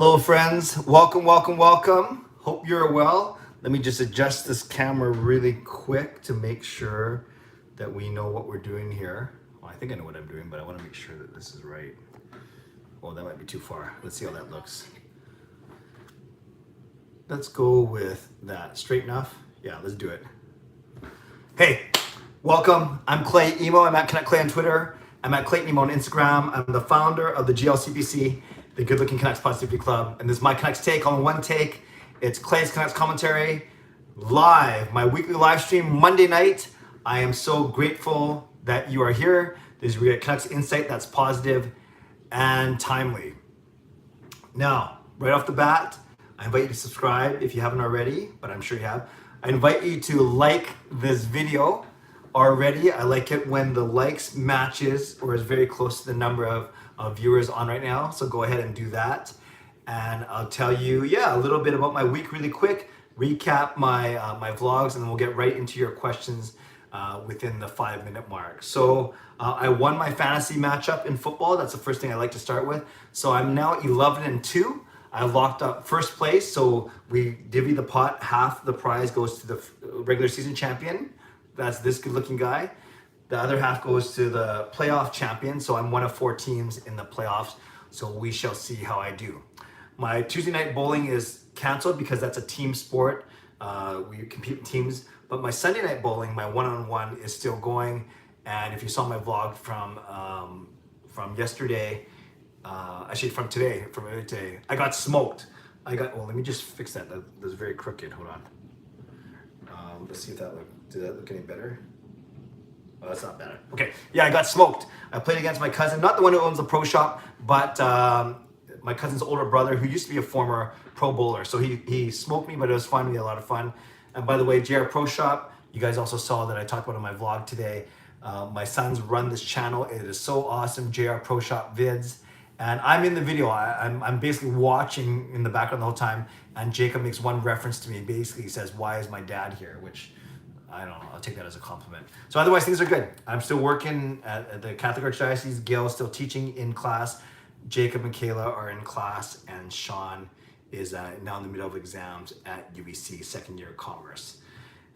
Hello friends, welcome. Hope you're well. Let me just adjust this camera really quick to make sure that we know what we're doing here. Well, I think I know what I'm doing, but I want to make sure that this is right. Oh, that might be too far. Let's see how that looks. Let's go with that. Straight enough? Yeah, let's do it. Hey, welcome. I'm Clay Emo. I'm at Connect Clay on Twitter. I'm at Clayton Emo on Instagram. I'm the founder of the GLCPC, the Good Looking Canucks Positivity Club. And this is my Canucks take on one take. It's Clay's Canucks commentary live, my weekly live stream Monday night. I am so grateful that you are here. This is where we get Canucks insight that's positive and timely. Now, right off the bat, I invite you to subscribe if you haven't already, but I'm sure you have. I invite you to like this video already. I like it when the likes matches or is very close to the number of viewers on right now. So go ahead and do that. And I'll tell you, a little bit about my week really quick, recap my vlogs, and then we'll get right into your questions within the 5-minute mark. So I won my fantasy matchup in football. That's the first thing I like to start with. So I'm now 11-2. I locked up first place. So we divvy the pot. Half the prize goes to the regular season champion. That's this good looking guy. The other half goes to the playoff champion. So I'm one of 4 teams in the playoffs. So we shall see how I do. My Tuesday night bowling is canceled because that's a team sport. We compete in teams. But my Sunday night bowling, my one-on-one is still going. And if you saw my vlog from yesterday, actually from today, I got smoked. Let me just fix that. That's very crooked. Hold on. Let's see if did that look any better? Oh, that's not better. Okay, yeah, I got smoked. I played against my cousin, not the one who owns the pro shop, but my cousin's older brother who used to be a former pro bowler. So he smoked me, but it was fun. We had a lot of fun. And by the way, JR Pro Shop, you guys also saw that I talked about in my vlog today. My sons run this channel. It is so awesome, JR Pro Shop vids. And I'm in the video. I'm basically watching in the background the whole time. And Jacob makes one reference to me. Basically, he says, "Why is my dad here?" Which I don't know. I'll take that as a compliment. So otherwise, things are good. I'm still working at the Catholic Archdiocese. Gail is still teaching in class. Jacob and Kayla are in class. And Sean is now in the middle of exams at UBC, second year of commerce.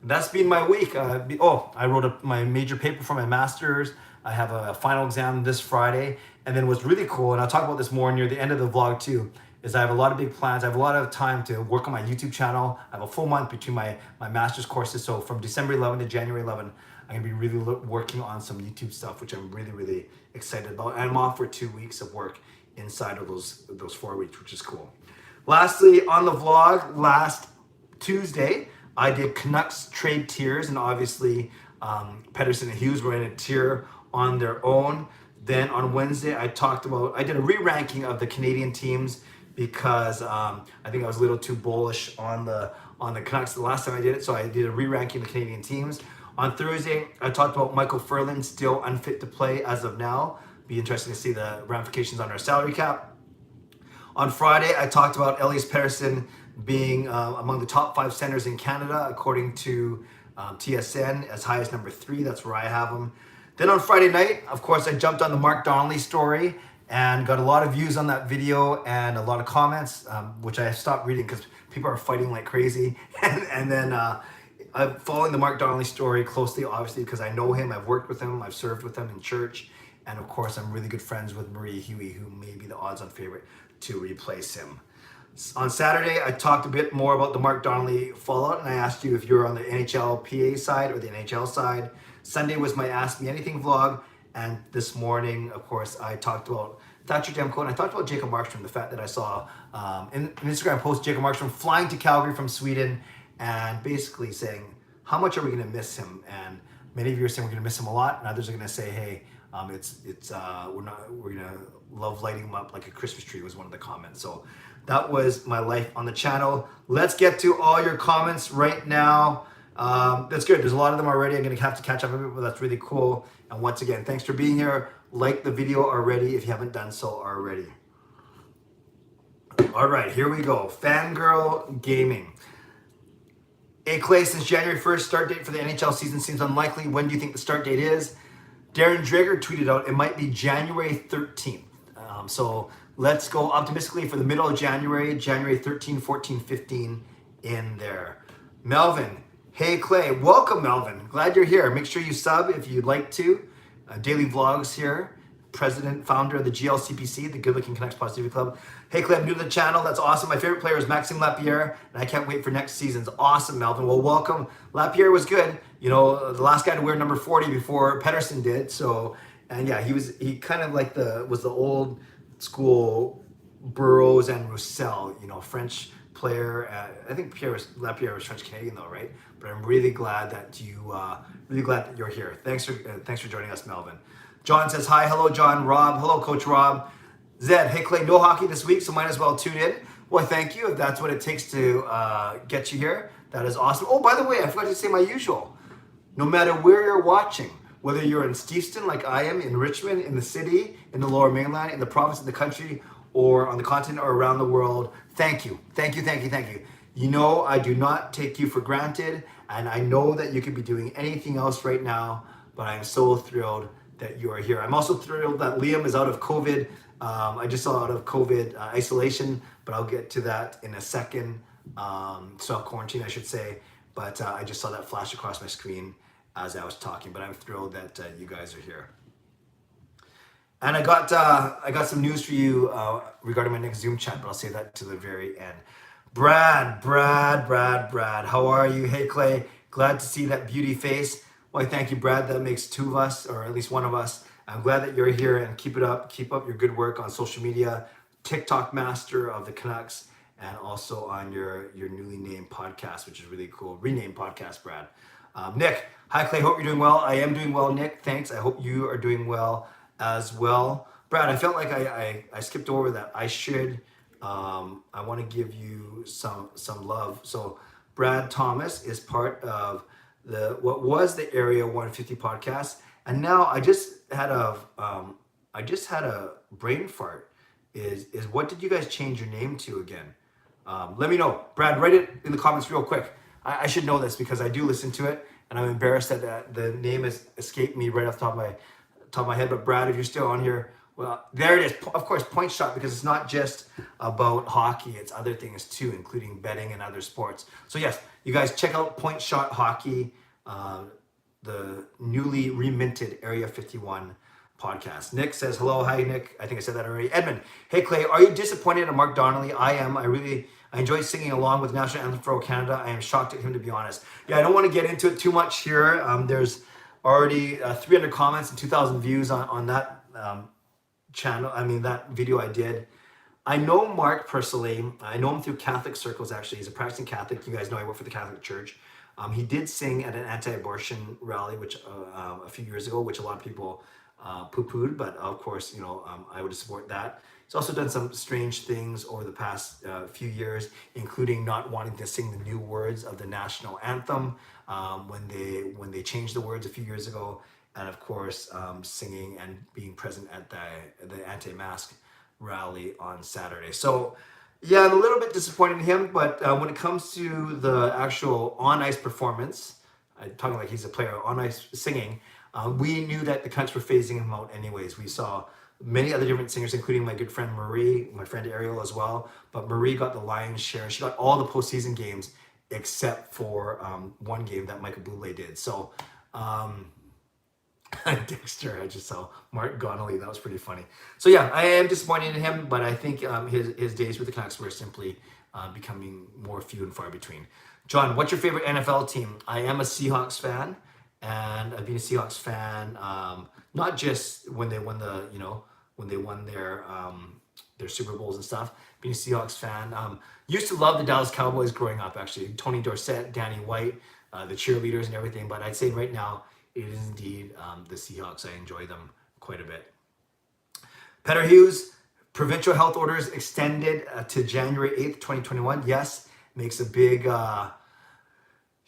That's been my week. I wrote my major paper for my master's. I have a final exam this Friday. And then what's really cool, and I'll talk about this more near the end of the vlog too, is I have a lot of big plans. I have a lot of time to work on my YouTube channel. I have a full month between my master's courses. So from December 11 to January 11, I'm gonna be really working on some YouTube stuff, which I'm really, really excited about. And I'm off for 2 weeks of work inside of those 4 weeks, which is cool. Lastly, on the vlog, last Tuesday, I did Canucks trade tiers, and obviously Pedersen and Hughes were in a tier on their own. Then on Wednesday, I did a re-ranking of the Canadian teams because I think I was a little too bullish on the Canucks the last time I did it, so I did a re-ranking of the Canadian teams. On Thursday, I talked about Michael Furlan still unfit to play as of now. Be interesting to see the ramifications on our salary cap. On Friday, I talked about Elias Pettersson being among the top 5 centers in Canada, according to TSN, as high as number 3. That's where I have him. Then on Friday night, of course, I jumped on the Mark Donnelly story and got a lot of views on that video and a lot of comments, which I stopped reading because people are fighting like crazy. and then I'm following the Mark Donnelly story closely, obviously, because I know him. I've worked with him. I've served with him in church. And of course, I'm really good friends with Marie Huey, who may be the odds-on favorite to replace him. On Saturday, I talked a bit more about the Mark Donnelly fallout, and I asked you if you're on the NHLPA side or the NHL side. Sunday was my Ask Me Anything vlog, and this morning, of course, I talked about Thatcher Demko, and I talked about Jacob Markstrom, the fact that I saw in an Instagram post Jacob Markstrom flying to Calgary from Sweden and basically saying, how much are we going to miss him? And many of you are saying we're going to miss him a lot, and others are going to say, hey, we're going to love lighting him up like a Christmas tree was one of the comments. So that was my life on the channel. Let's get to all your comments right now. That's good. There's a lot of them already. I'm going to have to catch up a bit, but that's really cool. And once again, thanks for being here. Like the video already if you haven't done so already. All right, here we go. Fangirl Gaming. Hey Clay, since January 1st, start date for the NHL season seems unlikely. When do you think the start date is? Darren Drager tweeted out it might be January 13th. So Let's go optimistically for the middle of January, January 13, 14, 15 in there. Melvin, hey Clay, welcome Melvin. Glad you're here. Make sure you sub if you'd like to. Daily vlogs here. President, founder of the GLCPC, the Good Looking Canucks Positivity Club. Hey Clay, I'm new to the channel. That's awesome. My favorite player is Maxime Lapierre, and I can't wait for next season's. Awesome, Melvin. Well, welcome. Lapierre was good. You know, the last guy to wear number 40 before Pedersen did. So, and yeah, he kind of like was the old school Burroughs and Roussel, you know, French player. I think Lapierre was French Canadian though, right? But I'm really glad that you're here. Thanks for joining us, Melvin. John says hi. Hello, John. Rob. Hello, Coach Rob. Zed. Hey, Clay. No hockey this week, so might as well tune in. Well, thank you if that's what it takes to get you here. That is awesome. Oh, by the way, I forgot to say my usual. No matter where you're watching, whether you're in Steveston like I am, in Richmond, in the city, in the Lower Mainland, in the province, in the country, or on the continent or around the world, thank you. Thank you, thank you, thank you. You know, I do not take you for granted, and I know that you could be doing anything else right now, but I'm so thrilled that you are here. I'm also thrilled that Liam is out of COVID. I just saw out of COVID isolation, but I'll get to that in a second. Self-quarantine, I should say. But I just saw that flash across my screen as I was talking, but I'm thrilled that you guys are here. And I got some news for you regarding my next Zoom chat, but I'll say that to the very end. Brad, how are you? Hey, Clay, glad to see that beauty face. Why, thank you, Brad. That makes two of us, or at least one of us. I'm glad that you're here and keep it up. Keep up your good work on social media, TikTok master of the Canucks, and also on your newly named podcast, which is really cool. Renamed podcast, Brad. Nick, hi, Clay. Hope you're doing well. I am doing well, Nick. Thanks. I hope you are doing well as well. Brad, I felt like I skipped over that. I should. I want to give you some love. So Brad Thomas is part of what was the Area 150 podcast, and now I just had a brain fart. Is what did you guys change your name to again? Let me know, Brad. Write it in the comments real quick. I should know this because I do listen to it, and I'm embarrassed that the name has escaped me right off the top of my head. But Brad, if you're still on here, well, there it is. Of course, Point Shot, because it's not just about hockey; it's other things too, including betting and other sports. So yes, you guys check out Point Shot Hockey, the newly reminted Area 51 podcast. Nick says hello. Hi, Nick. I think I said that already. Edmund, hey Clay, are you disappointed in Mark Donnelly? I am. I enjoy singing along with the National Anthem for Canada. I am shocked at him, to be honest. Yeah, I don't want to get into it too much here. There's already 300 comments and 2,000 views on that channel. I mean, that video I did. I know Mark personally. I know him through Catholic circles, actually. He's a practicing Catholic. You guys know I work for the Catholic Church. He did sing at an anti-abortion rally, which a few years ago, which a lot of people poo-pooed, but of course, you know, I would support that. He's also done some strange things over the past few years, including not wanting to sing the new words of the national anthem when they changed the words a few years ago, and of course, singing and being present at the anti-mask rally on Saturday. So, yeah, I'm a little bit disappointed in him, but when it comes to the actual on-ice performance, I'm talking like he's a player on-ice singing, we knew that the Canucks were phasing him out anyways. We saw many other different singers, including my good friend Marie, my friend Ariel as well. But Marie got the lion's share. She got all the postseason games except for one game that Michael Bublé did. So, Dexter, I just saw Mark Donnelly. That was pretty funny. So yeah, I am disappointed in him, but I think his days with the Canucks were simply becoming more few and far between. John, what's your favorite NFL team? I am a Seahawks fan. And I've been a Seahawks fan, not just when they won their Super Bowls and stuff. Being a Seahawks fan, used to love the Dallas Cowboys growing up. Actually, Tony Dorsett, Danny White, the cheerleaders and everything. But I'd say right now it is indeed the Seahawks. I enjoy them quite a bit. Peter Hughes, provincial health orders extended to January 8th, 2021. Yes, makes a big.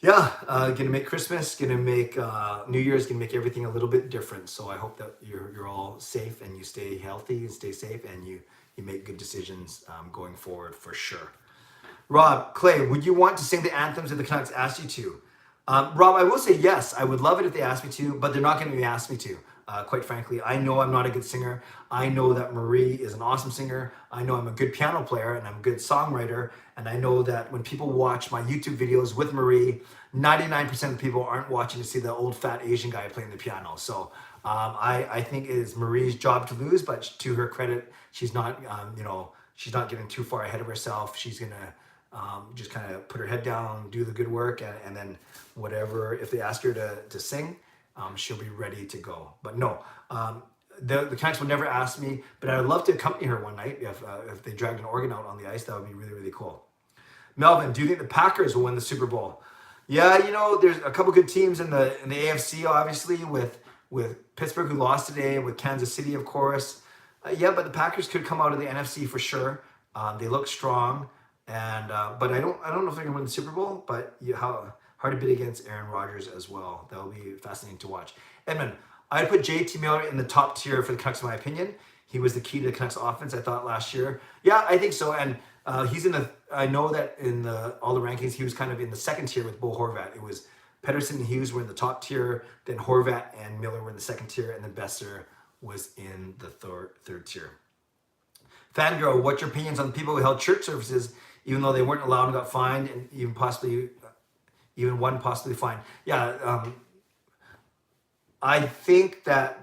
Gonna make Christmas, gonna make New Year's, gonna make everything a little bit different. So I hope that you're all safe and you stay healthy and stay safe and you make good decisions going forward for sure. Rob, Clay, would you want to sing the anthems if the Canucks asked you to? Rob, I will say yes. I would love it if they asked me to, but they're not going to ask me to. Quite frankly, I know I'm not a good singer. I know that Marie is an awesome singer. I know I'm a good piano player and I'm a good songwriter. And I know that when people watch my YouTube videos with Marie, 99% of people aren't watching to see the old fat Asian guy playing the piano. So I think it is Marie's job to lose, but to her credit, she's not, she's not getting too far ahead of herself. She's gonna just kind of put her head down, do the good work, and then whatever, if they ask her to sing, she'll be ready to go. But no, the Canucks would never ask me, but I'd love to accompany her one night if they dragged an organ out on the ice. That would be really, really cool. Melvin, do you think the Packers will win the Super Bowl? Yeah, there's a couple good teams in the AFC, obviously, with Pittsburgh, who lost today, and with Kansas City, of course. Yeah, but the Packers could come out of the NFC for sure. They look strong, and but I don't know if they're gonna win the Super Bowl. But how hard to bid against Aaron Rodgers as well. That'll be fascinating to watch. Edmund, I'd put JT Miller in the top tier for the Canucks, in my opinion. He was the key to the Canucks offense, I thought, last year. Yeah, I think so. And he's in the. I know that in all the rankings, he was kind of in the second tier with Bo Horvat. It was Pedersen and Hughes were in the top tier, then Horvat and Miller were in the second tier, and then Besser was in the third tier. Fangirl, what's your opinions on the people who held church services even though they weren't allowed and got fined, and even one possibly fined? Yeah, I think that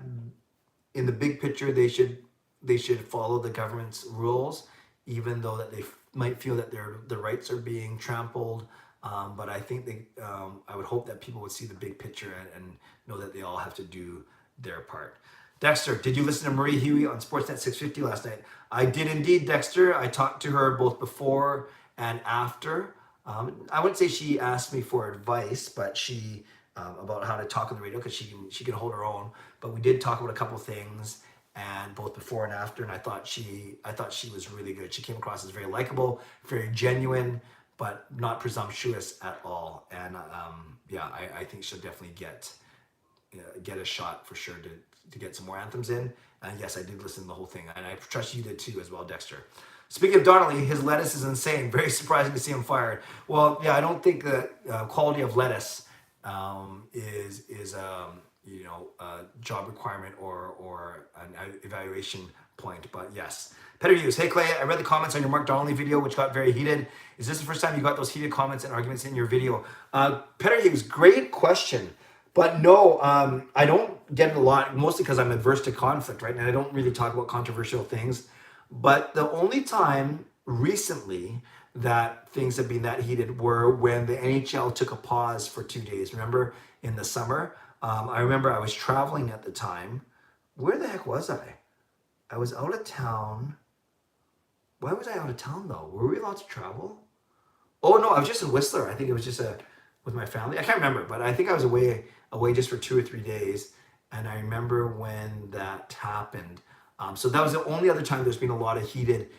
in the big picture they should follow the government's rules, even though that they might feel that their rights are being trampled. But I think I would hope that people would see the big picture and know that they all have to do their part. Dexter, did you listen to Marie Huey on Sportsnet 650 last night? I did indeed, Dexter. I talked to her both before and after. I wouldn't say she asked me for advice, but she about how to talk on the radio, because she can hold her own. But we did talk about a couple things, and both before and after. And I thought she was really good. She came across as very likable, very genuine, but not presumptuous at all. And I think she'll definitely get a shot for sure to get some more anthems in. And yes, I did listen to the whole thing, and I trust you did too as well, Dexter. Speaking of Donnelly, his lettuce is insane. Very surprising to see him fired. Well, yeah, I don't think the quality of lettuce is a job requirement or an evaluation point. But yes. Peter Hughes, hey Clay, I read the comments on your Mark Donnelly video, which got very heated. Is this the first time you got those heated comments and arguments in your video? Peter Hughes, great question. But no, I don't get it a lot, mostly because I'm adverse to conflict, right? And I don't really talk about controversial things. But the only time recently that things have been that heated were when the NHL took a pause for 2 days. Remember, in the summer? I remember I was traveling at the time. Where the heck was I? I was out of town. Why was I out of town, though? Were we allowed to travel? Oh, no, I was just in Whistler. I think it was just with my family. I can't remember, but I think I was away just for 2 or 3 days. And I remember when that happened. So that was the only other time there's been a lot of heated,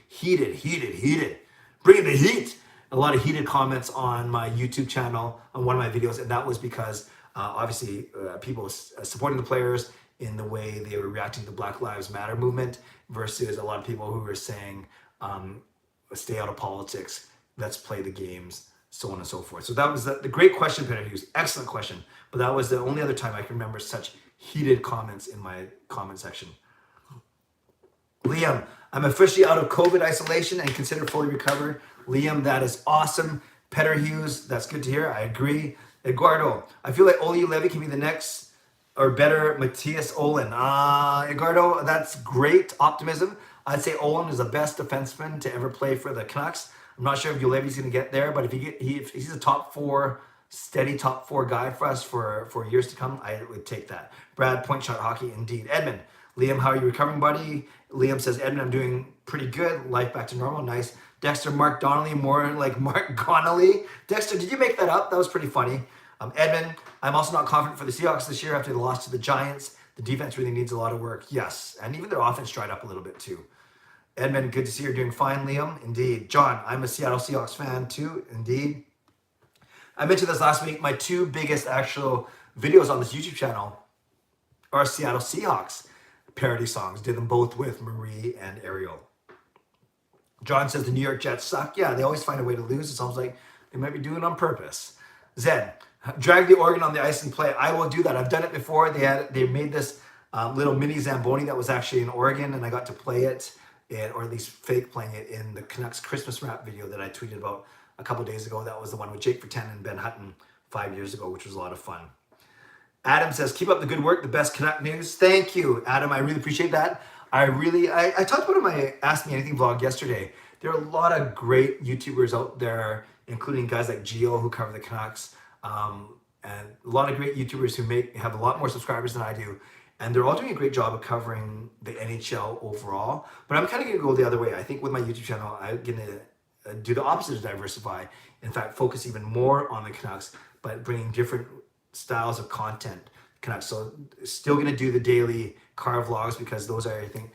bringing the heat, a lot of heated comments on my YouTube channel, on one of my videos. And that was because obviously people supporting the players in the way they were reacting to the Black Lives Matter movement versus a lot of people who were saying, stay out of politics, let's play the games, so on and so forth. So that was the great question, Peter Hughes. Excellent question. But that was the only other time I can remember such heated comments in my comment section. Liam, I'm officially out of COVID isolation and considered fully recovered. Liam, that is awesome. Peter Hughes, that's good to hear. I agree. Eduardo, I feel like Oli Levy can be the next or better Matthias Olin. Eduardo, that's great optimism. I'd say Olin is the best defenseman to ever play for the Canucks. I'm not sure if Ulevi's going to get there, but if he's a steady top four guy for us for years to come, I would take that. Brad, point shot hockey, indeed. Edmund, Liam, how are you recovering, buddy? Liam says, Edmund, I'm doing pretty good. Life back to normal. Nice. Dexter, Mark Donnelly, more like Mark Connolly. Dexter, did you make that up? That was pretty funny. Edmund, I'm also not confident for the Seahawks this year after the loss to the Giants. The defense really needs a lot of work. Yes. And even their offense dried up a little bit too. Edmund, good to see you're doing fine, Liam. Indeed. John, I'm a Seattle Seahawks fan too. Indeed. I mentioned this last week. My two biggest actual videos on this YouTube channel are Seattle Seahawks parody songs. Did them both with Marie and Ariel. John says the New York Jets suck. Yeah, they always find a way to lose. It sounds like they might be doing it on purpose. Zed, drag the organ on the ice and play. I will do that. I've done it before. They made this little mini Zamboni that was actually in Oregon, and I got to play it, or at least fake playing it in the Canucks Christmas wrap video that I tweeted about a couple days ago. That was the one with Jake Verten and Ben Hutton 5 years ago, which was a lot of fun. Adam says, keep up the good work, the best Canuck news. Thank you, Adam. I really appreciate that. I talked about it in my Ask Me Anything vlog yesterday. There are a lot of great YouTubers out there, including guys like Gio who cover the Canucks, and a lot of great YouTubers who have a lot more subscribers than I do. And they're all doing a great job of covering the NHL overall. But I'm kind of going to go the other way. I think with my YouTube channel, I'm going to do the opposite of diversify. In fact, focus even more on the Canucks, but bringing different styles of content. Canucks. So still going to do the daily car vlogs because those are, I think,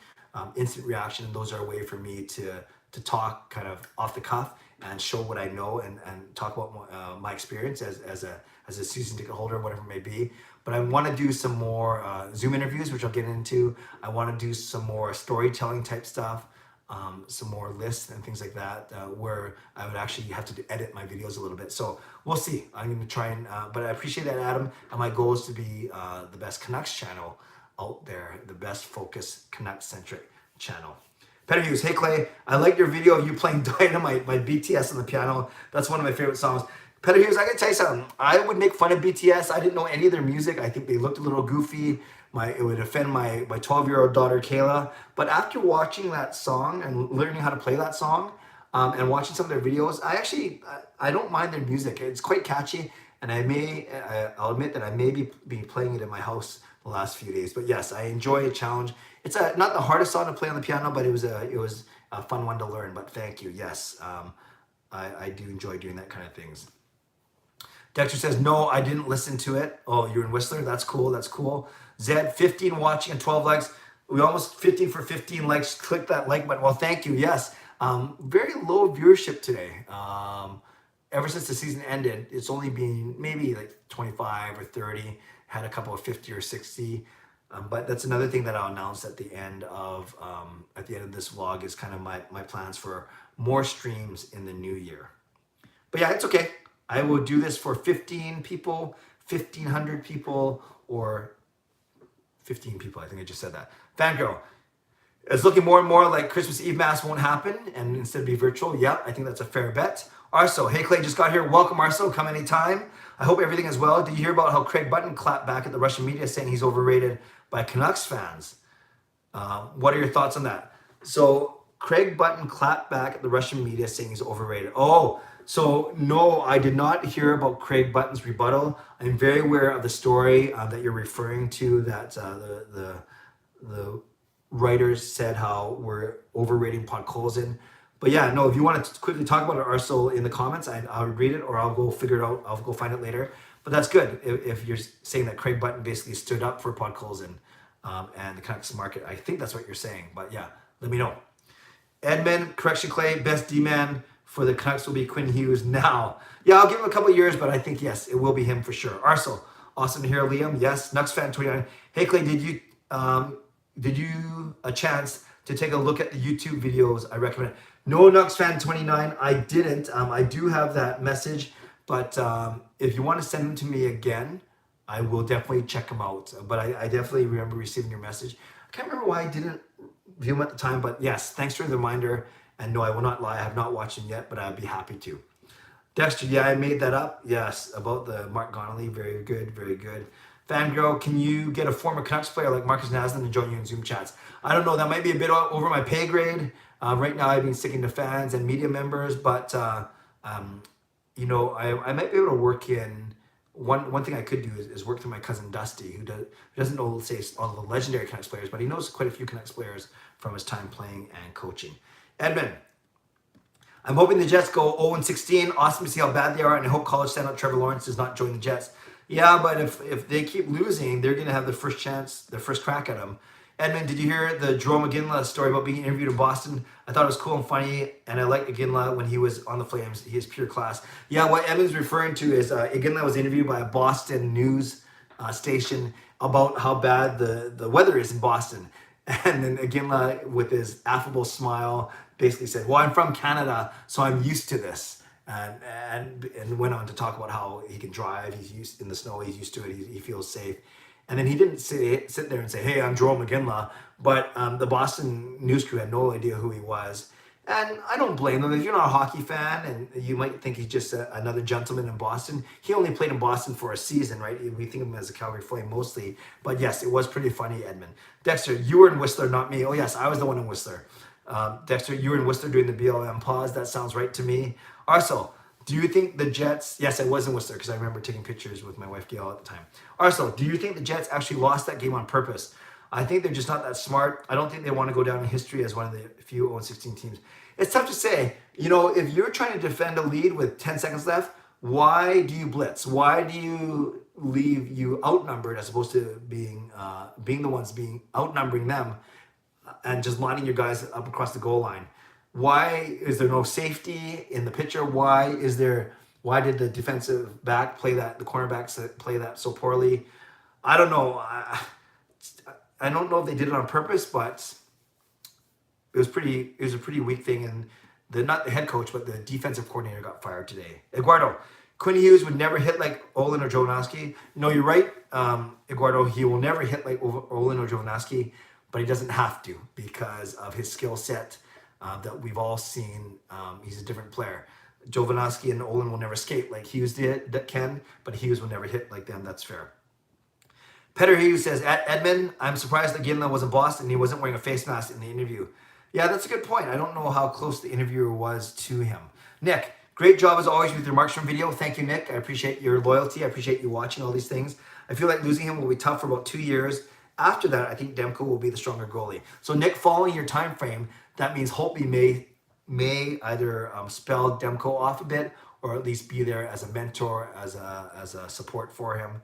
instant reaction. And those are a way for me to talk kind of off the cuff and show what I know and talk about my experience as a season ticket holder, whatever it may be. But I want to do some more Zoom interviews, which I'll get into. I want to do some more storytelling type stuff, some more lists and things like that, where I would actually have to edit my videos a little bit. So we'll see. I'm going to try and, but I appreciate that, Adam. And my goal is to be the best Canucks channel out there, the best focused Canucks-centric channel. Petter Hughes, hey Clay, I like your video of you playing Dynamite by BTS on the piano. That's one of my favorite songs. Petter Hughes, I gotta tell you something. I would make fun of BTS. I didn't know any of their music. I think they looked a little goofy. It would offend my 12-year-old daughter Kayla. But after watching that song and learning how to play that song, and watching some of their videos, I don't mind their music. It's quite catchy, and I'll admit that I may be playing it in my house the last few days. But yes, I enjoy a challenge. It's not the hardest song to play on the piano, but it was a fun one to learn. But thank you. Yes, I do enjoy doing that kind of things. Dexter says, no, I didn't listen to it. Oh, you're in Whistler? That's cool. That's cool. Zed, 15 watching and 12 likes. We almost 15 for 15 likes. Click that like button. Well, thank you. Yes. Very low viewership today. Ever since the season ended, it's only been maybe like 25 or 30. Had a couple of 50 or 60. But that's another thing that I'll announce at the end of this vlog is kind of my plans for more streams in the new year. But yeah, it's okay. I will do this for 15 people, 1,500 people, or 15 people. I think I just said that. Fangirl, it's looking more and more like Christmas Eve Mass won't happen and instead be virtual. Yeah, I think that's a fair bet. Arso, hey Clay, just got here. Welcome, Arso. Come anytime. I hope everything is well. Did you hear about how Craig Button clapped back at the Russian media saying he's overrated by Canucks fans? What are your thoughts on that? So Craig Button clapped back at the Russian media saying he's overrated. Oh, so no, I did not hear about Craig Button's rebuttal. I'm very aware of the story that you're referring to, that the writers said how we're overrating Podkolzin. But yeah, no, if you want to quickly talk about it, Arso, in the comments, I'll read it or I'll go figure it out. I'll go find it later. But that's good if you're saying that Craig Button basically stood up for Podkolzin and the Canucks market. I think that's what you're saying. But yeah, let me know. Edmund, correction, Clay, best D-man for the Canucks will be Quinn Hughes now. Yeah, I'll give him a couple years, but I think, yes, it will be him for sure. Arso, awesome to hear, Liam. Yes, Nucks fan 29. Hey, Clay, did you a chance to take a look at the YouTube videos I recommend? No, Nucks fan 29, I didn't. I do have that message, but if you want to send them to me again, I will definitely check them out. But I definitely remember receiving your message. I can't remember why I didn't view them at the time, but yes, thanks for the reminder. And no, I will not lie, I have not watched them yet, but I'd be happy to. Dexter, yeah, I made that up. Yes, about the Mark Connolly. Very good, very good. Fangirl, can you get a former Canucks player like Marcus Naslund to join you in Zoom chats? I don't know, that might be a bit over my pay grade. Right now I've been sticking to fans and media members, but you know, I might be able to work in, one thing I could do is work through my cousin Dusty, who doesn't know, say, all the legendary Canucks players, but he knows quite a few Canucks players from his time playing and coaching. Edmund, I'm hoping the Jets go 0-16. Awesome to see how bad they are, and I hope college standout Trevor Lawrence does not join the Jets. Yeah, but if they keep losing, they're going to have the first chance, the first crack at them. Edmund, did you hear the Jarome Iginla story about being interviewed in Boston? I thought it was cool and funny, and I liked Iginla when he was on the Flames. He is pure class. Yeah, what Edmund's referring to is Iginla was interviewed by a Boston news station about how bad the weather is in Boston. And then Iginla, with his affable smile, basically said, well, I'm from Canada, so I'm used to this. And went on to talk about how he can drive. He's used in the snow. He's used to it. He feels safe. And then he didn't sit there and say, "Hey, I'm Joel McGinley," but the Boston news crew had no idea who he was. And I don't blame them. If you're not a hockey fan and you might think he's just another gentleman in Boston, he only played in Boston for a season, right? We think of him as a Calgary Flame mostly. But yes, it was pretty funny, Edmund. Dexter, you were in Whistler, not me. Oh, yes, I was the one in Whistler. Dexter, you were in Worcester doing the BLM pause. That sounds right to me. Arcel, do you think the Jets... Yes, I was in Worcester because I remember taking pictures with my wife Gail at the time. Arcel, do you think the Jets actually lost that game on purpose? I think they're just not that smart. I don't think they want to go down in history as one of the few 0-16 teams. It's tough to say. You know, if you're trying to defend a lead with 10 seconds left, why do you blitz? Why do you leave you outnumbered as opposed to being the ones being outnumbering them and just lining your guys up across the goal line? Why is there no safety in the picture? Why did the defensive back play that, the cornerbacks play that so poorly? I don't know. I don't know if they did it on purpose, but it was a pretty weak thing. And not the head coach, but the defensive coordinator got fired today. Eduardo, Quinn Hughes would never hit like Olin or Jovanovski. No, you're right, Eduardo. He will never hit like Olin or Jovanovski, but he doesn't have to because of his skill set that we've all seen. He's a different player. Jovanovski and Olin will never skate like Hughes can, but Hughes will never hit like them. That's fair. Peter Hughes says, at Edmund, I'm surprised that Ginla was in Boston and he wasn't wearing a face mask in the interview. Yeah, that's a good point. I don't know how close the interviewer was to him. Nick, great job as always with your Markstrom video. Thank you, Nick. I appreciate your loyalty. I appreciate you watching all these things. I feel like losing him will be tough for about 2 years. After that, I think Demko will be the stronger goalie. So, Nick, following your time frame, that means Holtby may either spell Demko off a bit or at least be there as a mentor, as a support for him.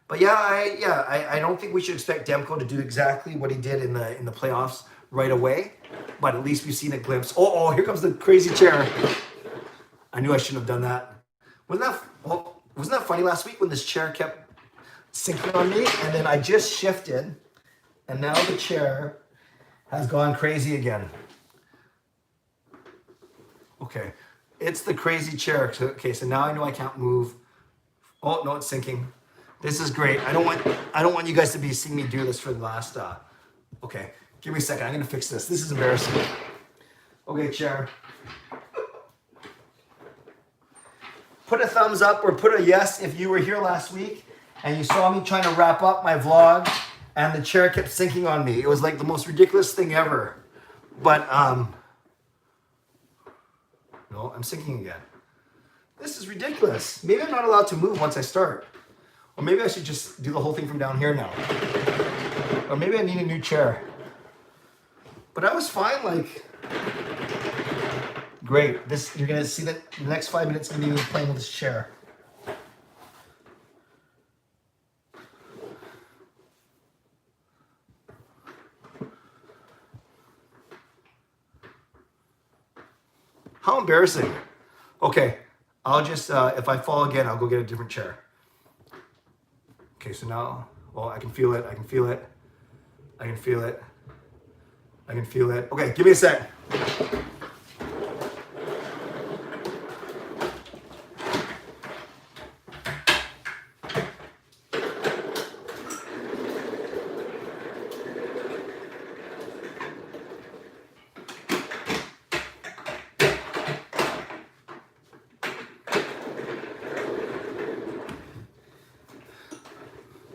But I don't think we should expect Demko to do exactly what he did in the playoffs right away. But at least we've seen a glimpse. Oh, here comes the crazy chair. I knew I shouldn't have done that. Wasn't that funny last week when this chair kept sinking on me? And then I just shifted. And now the chair has gone crazy again. Okay. It's the crazy chair. Okay, so now I know I can't move. Oh, no, it's sinking. This is great. I don't want you guys to be seeing me do this for the last okay. Give me a second. I'm gonna fix this. This is embarrassing. Okay, chair. Put a thumbs up or put a yes if you were here last week and you saw me trying to wrap up my vlog and the chair kept sinking on me. It was like the most ridiculous thing ever. But no, I'm sinking again. This is ridiculous. Maybe I'm not allowed to move once I start. Or maybe I should just do the whole thing from down here now. Or maybe I need a new chair. But I was fine, like... Great. You're going to see that the next 5 minutes going to be me playing with this chair. How embarrassing. Okay. I'll just, if I fall again, I'll go get a different chair. Okay, so now, well, I can feel it. I can feel it. I can feel it. I can feel it. Okay, give me a sec.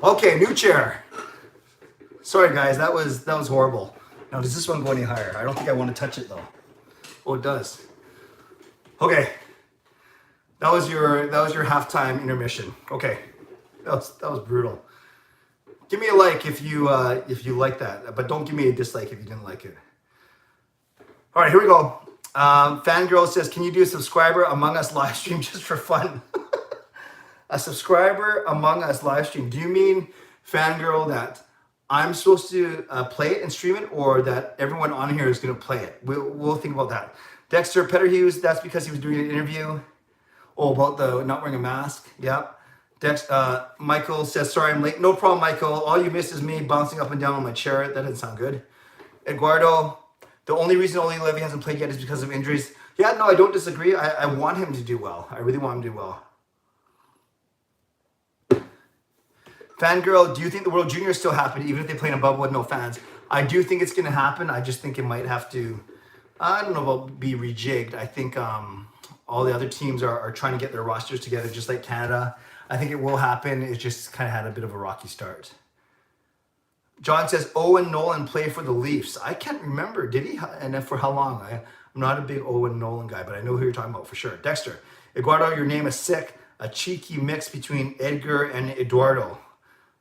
Okay, new chair. Sorry guys, that was horrible. Now does this one go any higher? I don't think I want to touch it though. Oh, it does. Okay. That was your halftime intermission. Okay. That was brutal. Give me a like if you like that, but don't give me a dislike if you didn't like it. All right, here we go. Fangirl says, "Can you do a subscriber Among Us live stream just for fun?" A subscriber Among Us live stream. Do you mean, Fangirl, that I'm supposed to play it and stream it, or that everyone on here is going to play it? We'll think about that. Dexter, Peter Hughes, that's because he was doing an interview. Oh, about the not wearing a mask. Yep. Michael says, "Sorry, I'm late." No problem, Michael. All you missed is me bouncing up and down on my chair. That didn't sound good. Eduardo, the only reason Oli Levy hasn't played yet is because of injuries. Yeah, no, I don't disagree. I want him to do well. I really want him to do well. Fangirl, do you think the World Junior is still happening, even if they play in a bubble with no fans? I do think it's going to happen. I just think it might have to, I don't know about be rejigged. I think all the other teams are trying to get their rosters together, just like Canada. I think it will happen. It just kind of had a bit of a rocky start. John says, Owen Nolan played for the Leafs. I can't remember. Did he? And for how long? I'm not a big Owen Nolan guy, but I know who you're talking about for sure. Dexter, Eduardo, your name is sick. A cheeky mix between Edgar and Eduardo.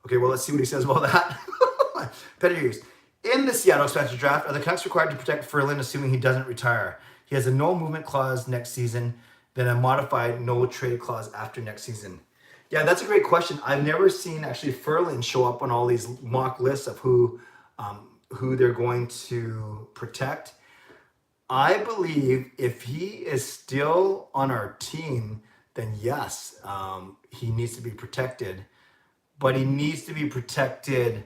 Okay, well, let's see what he says about that. Pettigrews. In the Seattle expansion draft, are the Canucks required to protect Ferland, assuming he doesn't retire? He has a no movement clause next season, then a modified no trade clause after next season. Yeah, that's a great question. I've never seen actually Ferland show up on all these mock lists of who they're going to protect. I believe if he is still on our team, then yes, he needs to be protected. But he needs to be protected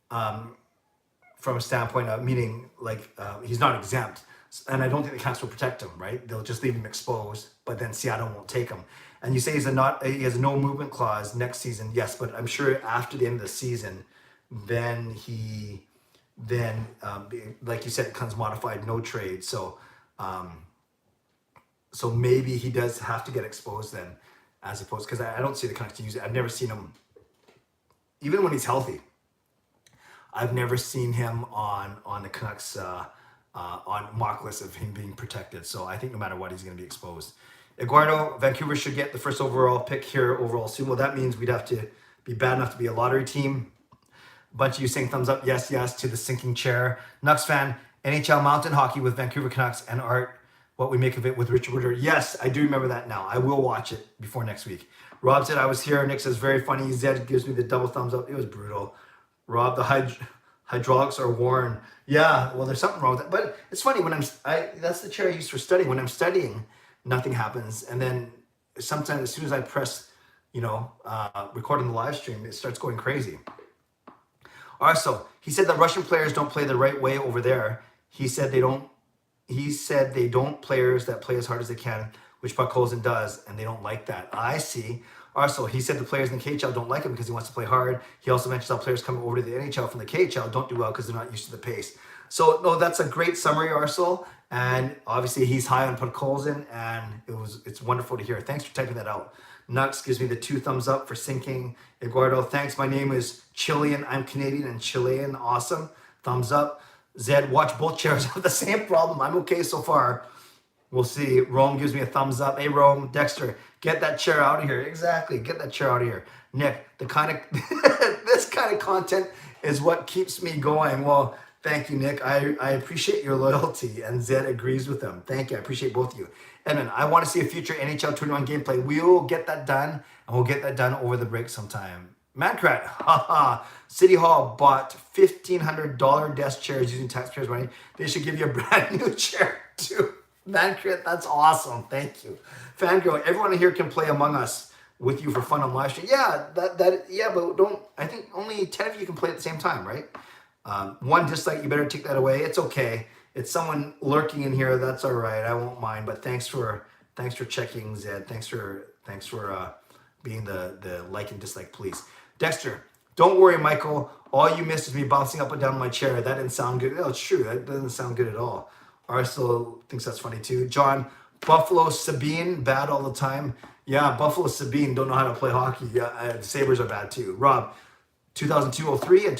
from a standpoint of meaning like he's not exempt. And I don't think the Canucks will protect him, right? They'll just leave him exposed, but then Seattle won't take him. And you say he has a no movement clause next season, yes, but I'm sure after the end of the season, then like you said, it comes modified no trade. So so maybe he does have to get exposed then, as opposed, because I don't see the Canucks to use it. I've never seen him, even when he's healthy. I've never seen him on the Canucks on mock lists of him being protected. So I think no matter what, he's going to be exposed. Eduardo, Vancouver should get the first overall pick here overall soon. Well, that means we'd have to be bad enough to be a lottery team. A bunch of you saying thumbs up, yes, yes, to the sinking chair. Nux fan, NHL Mountain Hockey with Vancouver Canucks and Art, what we make of it with Richard Woodard. Yes, I do remember that now. I will watch it before next week. Rob said, I was here. Nick says, very funny. Zed gives me the double thumbs up. It was brutal. Rob, the hydraulics are worn. Yeah, well, there's something wrong with that. But it's funny, when that's the chair I use for studying. When I'm studying, nothing happens. And then sometimes as soon as I press, record on the live stream, it starts going crazy. Also, he said that Russian players don't play the right way over there. He said they don't players that play as hard as they can, which Podkolzin does, and they don't like that. I see. Also, he said the players in the KHL don't like him because he wants to play hard. He also mentioned how players coming over to the NHL from the KHL don't do well because they're not used to the pace. So, no, that's a great summary, Arcel. And obviously, he's high on Podkolzin, and it's wonderful to hear. Thanks for typing that out. Nux gives me the 2 thumbs up for sinking. Eduardo, thanks. My name is Chilean. I'm Canadian and Chilean. Awesome. Thumbs up. Zed, watch both chairs have the same problem. I'm okay so far. We'll see. Rome gives me a thumbs up. Hey, Rome. Dexter, get that chair out of here. Exactly. Get that chair out of here. Nick, this kind of content is what keeps me going. Well, thank you, Nick. I appreciate your loyalty, and Zed agrees with them. Thank you. I appreciate both of you. Edmund, I want to see a future NHL 21 gameplay. We will get that done, and we'll get that done over the break sometime. Mancrat, haha. City Hall bought $1,500 desk chairs using taxpayers' money. They should give you a brand new chair too. Mancrat, that's awesome. Thank you. Fangirl, everyone here can play Among Us with you for fun on live stream. Yeah, but don't. I think only 10 of you can play at the same time, right? One dislike, you better take that away. It's okay. It's someone lurking in here. That's all right. I won't mind. But thanks for checking, Zed. Thanks for being the like and dislike, please. Dexter, don't worry, Michael. All you missed is me bouncing up and down my chair. That didn't sound good. Oh, it's true. That doesn't sound good at all. Arsenal thinks that's funny too. John, Buffalo Sabine, bad all the time. Yeah, Buffalo Sabine don't know how to play hockey. Yeah, the Sabres are bad too. Rob, 2002-03 and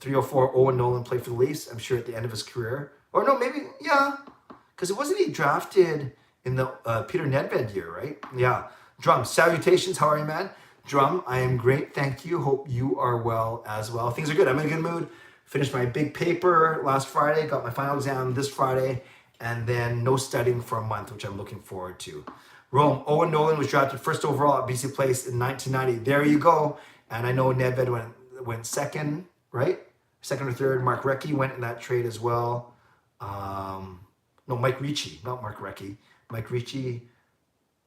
2003-04, Owen Nolan played for the Leafs. I'm sure at the end of his career. Or no, maybe, yeah. Because it wasn't he drafted in the Peter Nedved year, right? Yeah. Drum, salutations. How are you, man? Drum, I am great. Thank you. Hope you are well as well. Things are good. I'm in a good mood. Finished my big paper last Friday. Got my final exam this Friday. And then no studying for a month, which I'm looking forward to. Rome, Owen Nolan was drafted first overall at BC Place in 1990. There you go. And I know Nedved went second, right? Second or third. Mark Recchi went in that trade as well. No, Mike Ricci, not Mark Recchi. Mike Ricci.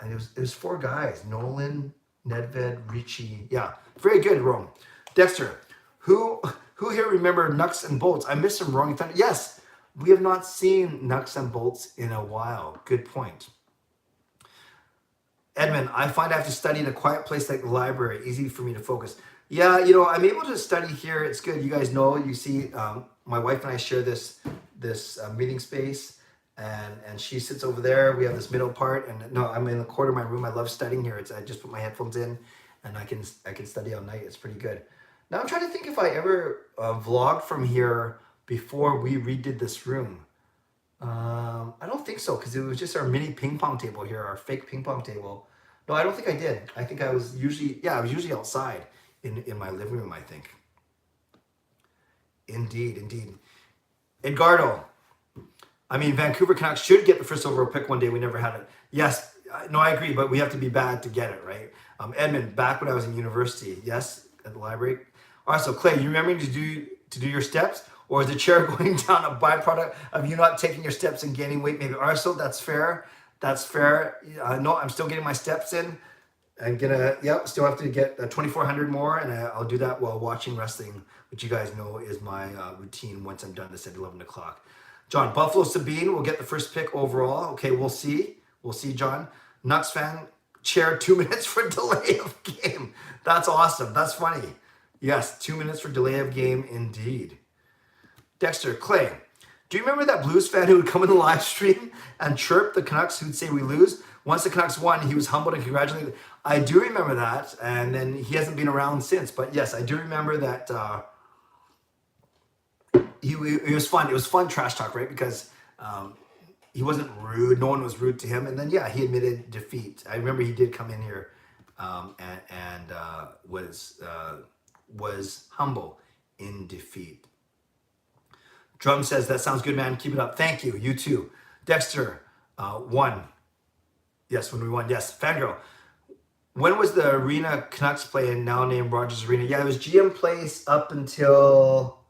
And it was 4 guys. Nolan, Nedved, Ricci. Yeah, very good, Rome. Dexter, who here remember Nuts and Bolts? I missed some Roaring Thunder. Yes, we have not seen Nuts and Bolts in a while. Good point. Edmund, I find I have to study in a quiet place like the library. Easy for me to focus. Yeah, you know, I'm able to study here. It's good. You guys know, you see, my wife and I share this meeting space, and she sits over there. We have this middle part, and no, I'm in the corner of my room. I love studying here. I just put my headphones in, and I can study all night. It's pretty good. Now I'm trying to think if I ever vlogged from here before we redid this room. I don't think so, because it was just our mini ping pong table here, our fake ping pong table. No, I don't think I did. I think I was usually outside in my living room, I think. Indeed. Edgardo, I mean, Vancouver Canucks should get the first overall pick one day. We never had it. Yes, no, I agree, but we have to be bad to get it, right? Edmund, back when I was in university, yes, at the library. Also, Clay, you remember to do your steps? Or is the chair going down a byproduct of you not taking your steps and gaining weight? Maybe Arso, that's fair. That's fair. No, I'm still getting my steps in. I'm gonna, still have to get 2,400 more, and I'll do that while watching wrestling, which you guys know is my routine once I'm done this at 11 o'clock. John, Buffalo Sabine will get the first pick overall. Okay, we'll see. We'll see, John. Nucks fan, chair 2 minutes for delay of game. That's awesome. That's funny. Yes, 2 minutes for delay of game, indeed. Dexter, Clay, do you remember that Blues fan who would come in the live stream and chirp the Canucks who'd say we lose? Once the Canucks won, he was humbled and congratulated. I do remember that, and then he hasn't been around since. But yes, I do remember that he was fun. It was fun trash talk, right? Because he wasn't rude. No one was rude to him. And then, he admitted defeat. I remember he did come in here and was humble in defeat. Drum says, that sounds good, man. Keep it up. Thank you. You too. Dexter, won. Yes, when we won. Yes. Fangirl, when was the arena Canucks playing, now named Rogers Arena? Yeah, it was GM Place up until...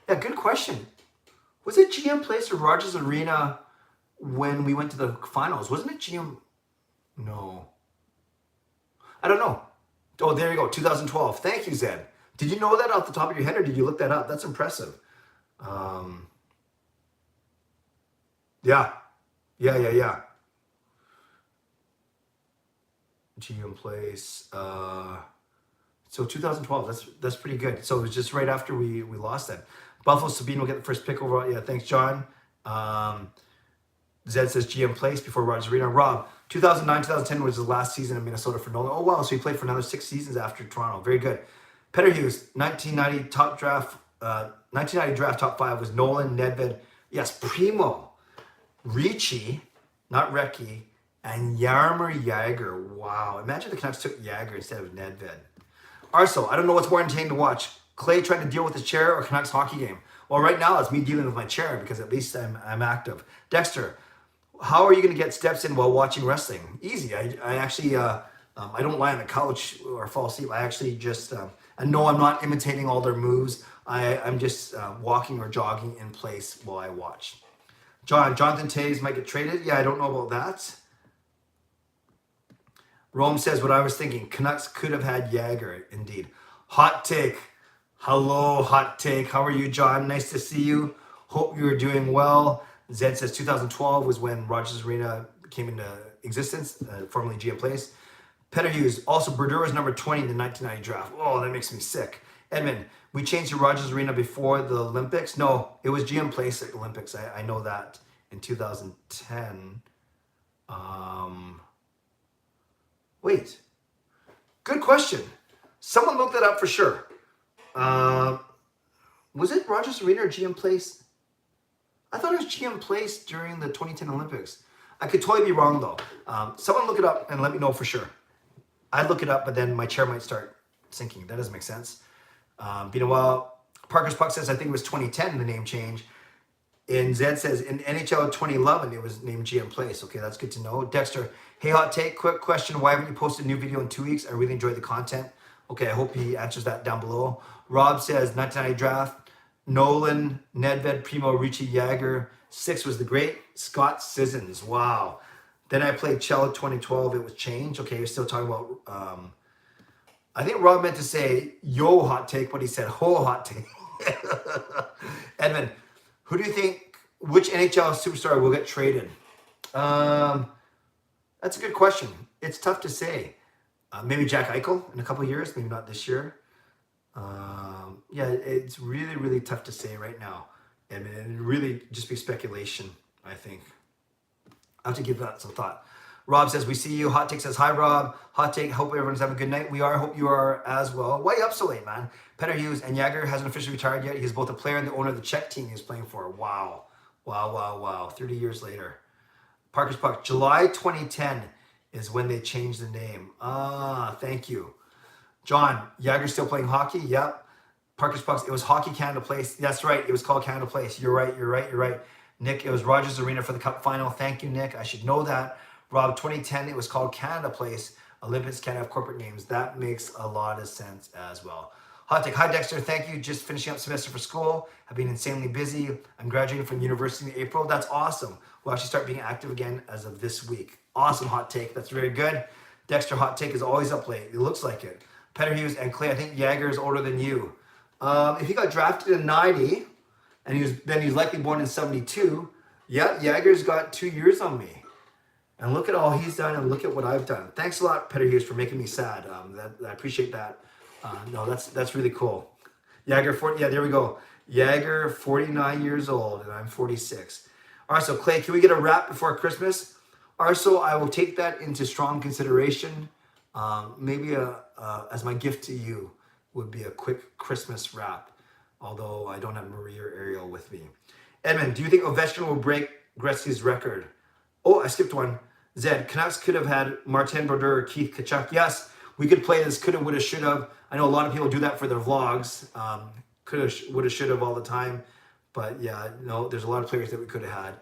Yeah, good question. Was it GM Place or Rogers Arena when we went to the finals? Wasn't it GM? No. I don't know. Oh, there you go. 2012. Thank you, Zed. Did you know that off the top of your head, or did you look that up? That's impressive. Yeah. GM Place. So 2012. That's pretty good. So it was just right after we lost that. Buffalo Sabine will get the first pick overall. Yeah, thanks, John. Zed says GM Place before Rogers Arena. Rob, 2009, 2010 was his last season in Minnesota for Nolan. Oh, wow. So he played for another 6 seasons after Toronto. Very good. Peter Hughes, 1990 draft top 5 was Nolan, Nedved, yes, Primo, Ricci, not Recchi, and Jaromir Jagr. Wow, imagine the Canucks took Jagr instead of Nedved. Arso, I don't know what's more entertaining to watch. Clay trying to deal with his chair or Canucks hockey game? Well, right now it's me dealing with my chair because at least I'm active. Dexter, how are you going to get steps in while watching wrestling? Easy. I actually, I don't lie on the couch or fall asleep. I actually just... and no, I'm not imitating all their moves. I'm just walking or jogging in place while I watch. Jonathan Toews might get traded. Yeah, I don't know about that. Rome says what I was thinking. Canucks could have had Jagr, indeed. Hot take. Hello, hot take. How are you, John? Nice to see you. Hope you're doing well. Zed says 2012 was when Rogers Arena came into existence, formerly GM Place. Peter Hughes, also Brodeur was number 20 in the 1990 draft. Oh, that makes me sick. Edmund, we changed to Rogers Arena before the Olympics. No, it was GM Place at the Olympics. I know that in 2010. Wait, good question. Someone look that up for sure. Was it Rogers Arena or GM Place? I thought it was GM Place during the 2010 Olympics. I could totally be wrong though. Someone look it up and let me know for sure. I'd look it up, but then my chair might start sinking. That doesn't make sense. Been a while. Parker's Puck says, I think it was 2010, the name change. And Zed says, in NHL 2011, it was named GM Place. Okay, that's good to know. Dexter, hey, hot take, quick question. Why haven't you posted a new video in 2 weeks? I really enjoyed the content. Okay, I hope he answers that down below. Rob says, 1990 draft, Nolan, Nedved, Primo, Ricci, Jagr. 6 was the great Scott Sissons. Wow. Then I played cello 2012. It was changed. Okay, you're still talking about... I think Rob meant to say, yo, hot take, but he said, ho, hot take. Edmund, who do you think, which NHL superstar will get traded? That's a good question. It's tough to say. Maybe Jack Eichel in a couple of years, maybe not this year. Yeah, it's really, really tough to say right now. I mean, it'd really just be speculation, I think. I have to give that some thought. Rob says, we see you. Hot Take says, hi, Rob. Hot Take, hope everyone's having a good night. We are. Hope you are as well. Why you up so late, man? Peter Hughes and Jagger hasn't officially retired yet. He's both a player and the owner of the Czech team he's playing for. Wow. Wow, wow, wow. 30 years later. Parker's Puck. July 2010 is when they changed the name. Ah, thank you. John, Jagger's still playing hockey? Yep. Parker's Pucks. It was Hockey Canada Place. That's right. It was called Canada Place. You're right. You're right. You're right. Nick, it was Rogers Arena for the Cup final. Thank you, Nick. I should know that. Rob, 2010, it was called Canada Place. Olympics can't have corporate names. That makes a lot of sense as well. Hot Take. Hi, Dexter. Thank you. Just finishing up semester for school. I've been insanely busy. I'm graduating from university in April. That's awesome. We'll actually start being active again as of this week. Awesome, Hot Take. That's very good. Dexter, Hot Take is always up late. It looks like it. Peter Hughes and Clay, I think Jagger is older than you. If he got drafted in 90, and he's likely born in 72, yeah, Jagger's got 2 years on me. And look at all he's done, and look at what I've done. Thanks a lot, Peter Hughes, for making me sad. I appreciate that. No, that's really cool. Jagger, 40, yeah, there we go. Jagger, 49 years old, and I'm 46. All right, so Clay, can we get a wrap before Christmas? Arso, I will take that into strong consideration. Maybe as my gift to you would be a quick Christmas wrap, although I don't have Marie or Ariel with me. Edmund, do you think Ovechkin will break Gretzky's record? Oh, I skipped one. Zed, Canucks could have had Martin Brodeur or Keith Tkachuk. Yes, we could play this coulda, woulda, should have. I know a lot of people do that for their vlogs. Coulda, woulda, should have all the time. But yeah, no, there's a lot of players that we could have had.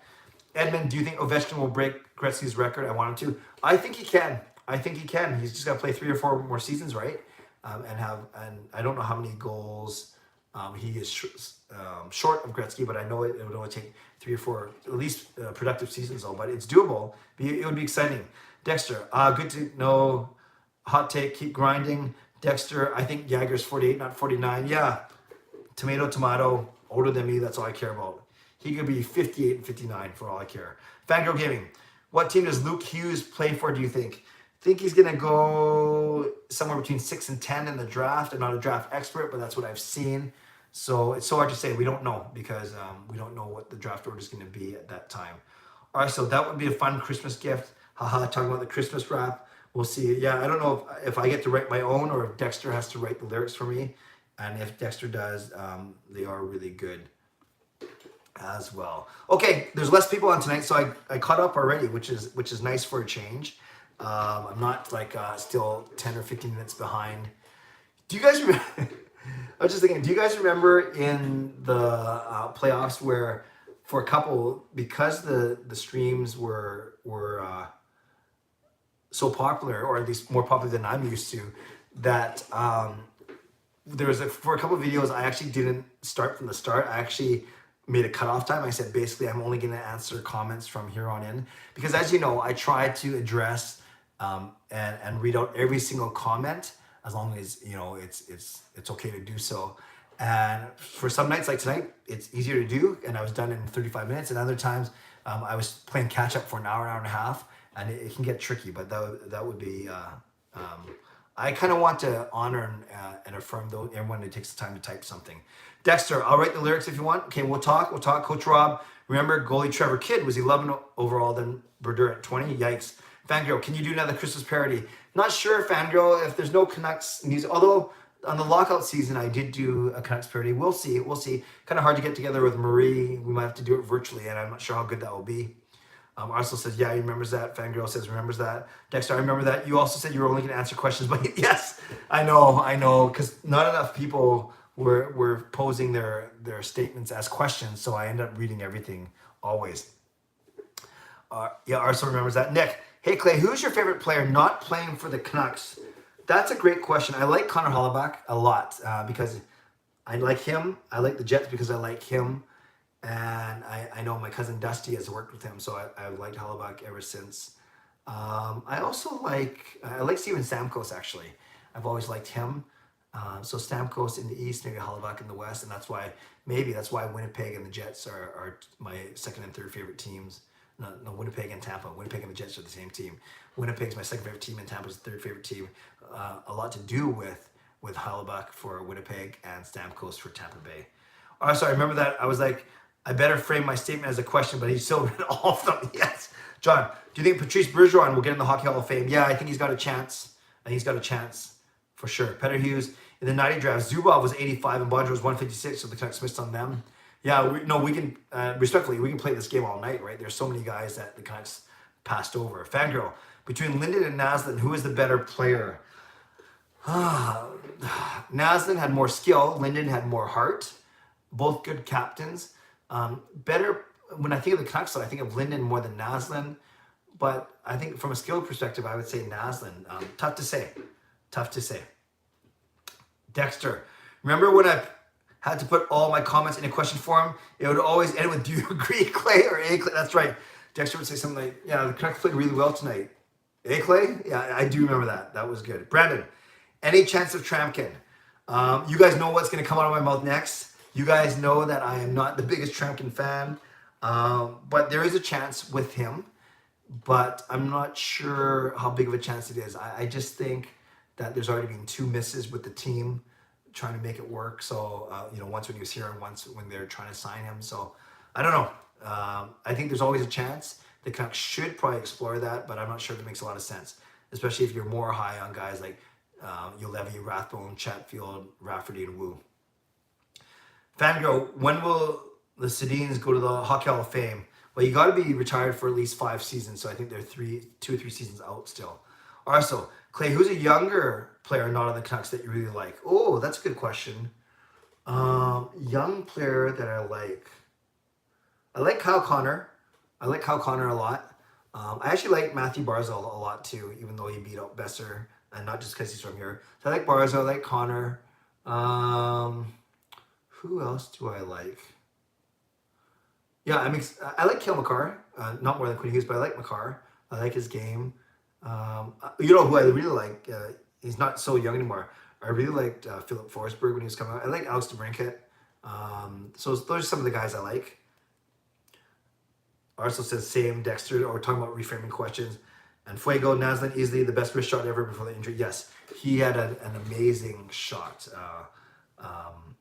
Edmund, do you think Ovechkin will break Gretzky's record? I want him to. I think he can. I think he can. He's just got to play 3 or 4 more seasons, right? And I don't know how many goals he is short of Gretzky, but I know it would only take 3 or 4 at least productive seasons though. But it's doable. It would be exciting. Dexter, good to know. Hot Take, keep grinding. Dexter, I think Jagger's 48, not 49. Yeah, tomato, older than me. That's all I care about. He could be 58 and 59 for all I care. Fangirl Gaming, what team does Luke Hughes play for, do you think? Think he's going to go somewhere between 6 and 10 in the draft. I'm not a draft expert, but that's what I've seen. So it's so hard to say. We don't know because we don't know what the draft order is going to be at that time. All right, so that would be a fun Christmas gift. Haha, talking about the Christmas wrap. We'll see. Yeah, I don't know if I get to write my own or if Dexter has to write the lyrics for me. And if Dexter does, they are really good as well. Okay, there's less people on tonight, so I caught up already, which is nice for a change. I'm not like still 10 or 15 minutes behind. Do you guys remember? I was just thinking, do you guys remember in the playoffs where for a couple, because the streams were so popular, or at least more popular than I'm used to, that there was for a couple of videos I actually didn't start from the start. I actually made a cutoff time. I said basically I'm only going to answer comments from here on in, because as you know, I try to address and read out every single comment as long as you know it's okay to do so. And for some nights like tonight, it's easier to do, and I was done in 35 minutes. And other times, I was playing catch up for an hour and a half, and it can get tricky. But that would be. I kind of want to honor and affirm though everyone who takes the time to type something. Dexter, I'll write the lyrics if you want. Okay, we'll talk. Coach Rob, remember goalie Trevor Kidd was 11 overall, then Brodeur at 20. Yikes. Fangirl, can you do another Christmas parody? Not sure, Fangirl, if there's no Canucks music. Although on the lockout season, I did do a Canucks parody. We'll see. Kind of hard to get together with Marie. We might have to do it virtually, and I'm not sure how good that will be. Arsenal says, yeah, he remembers that. Fangirl says, remembers that. Dexter, I remember that. You also said you were only going to answer questions, but yes, I know, because not enough people were posing their statements as questions, so I end up reading everything always. Yeah, Arsenal remembers that. Nick, hey Clay, who's your favorite player not playing for the Canucks? That's a great question. I like Connor Hollaback a lot because I like him. I like the Jets because I like him. And I know my cousin Dusty has worked with him, so I've liked Hollaback ever since. I also like Steven Stamkos, actually. I've always liked him. So Stamkos in the East, maybe Hollaback in the West, and that's why Winnipeg and the Jets are my second and third favorite teams. No, Winnipeg and Tampa. Winnipeg and the Jets are the same team. Winnipeg's my second favorite team, and Tampa's the third favorite team. A lot to do with Hellebuyck for Winnipeg and Stamkos for Tampa Bay. Also, I remember that I was like, I better frame my statement as a question, but he still read all of them. Yes. John, do you think Patrice Bergeron will get in the Hockey Hall of Fame? Yeah, I think he's got a chance. I think he's got a chance for sure. Peter Hughes, in the 90 draft, Zubov was 85 and Bondra was 156, so the Canucks missed on them. Yeah, we can, respectfully, we can play this game all night, right? There's so many guys that the Canucks passed over. Fangirl, between Linden and Naslund, who is the better player? Naslund had more skill. Linden had more heart. Both good captains. Better, when I think of the Canucks, I think of Linden more than Naslund. But I think from a skill perspective, I would say Naslund. Tough to say. Tough to say. Dexter, remember when I had to put all my comments in a question form? It would always end with, do you agree, Clay, or A, Clay? That's right. Dexter would say something like, yeah, the Canucks played really well tonight. A, Clay? Yeah, I do remember that. That was good. Brandon, any chance of Trampkin? You guys know what's going to come out of my mouth next. You guys know that I am not the biggest Trampkin fan, but there is a chance with him, but I'm not sure how big of a chance it is. I just think that there's already been 2 misses with the team trying to make it work. So, once when he was here and once when they're trying to sign him. So, I don't know. I think there's always a chance. The Canucks should probably explore that, but I'm not sure if it makes a lot of sense, especially if you're more high on guys like Ulevi, Rathbone, Chatfield, Rafferty, and Wu. Fangirl, when will the Sedins go to the Hockey Hall of Fame? Well, you got to be retired for at least 5 seasons, so I think they're 2 or 3 seasons out still. Also, Clay, who's a younger player not on the Canucks that you really like? Oh, that's a good question. Young player that I like. I like Kyle Connor. I like Kyle Connor a lot. I actually like Matthew Barzal a lot too, even though he beat out Besser, and not just because he's from here. So I like Barzal, I like Connor. Who else do I like? Yeah, I like Cale Makar. Not more than Quinn Hughes, but I like Makar. I like his game. You know who I really like? He's not so young anymore. I really liked Philip Forsberg when he was coming out. I like Alex DeBrincat. So those are some of the guys I like. Arsenal says same, Dexter, or talking about reframing questions. And Fuego, Naslund, easily the best wrist shot ever before the injury. Yes, he had an amazing shot.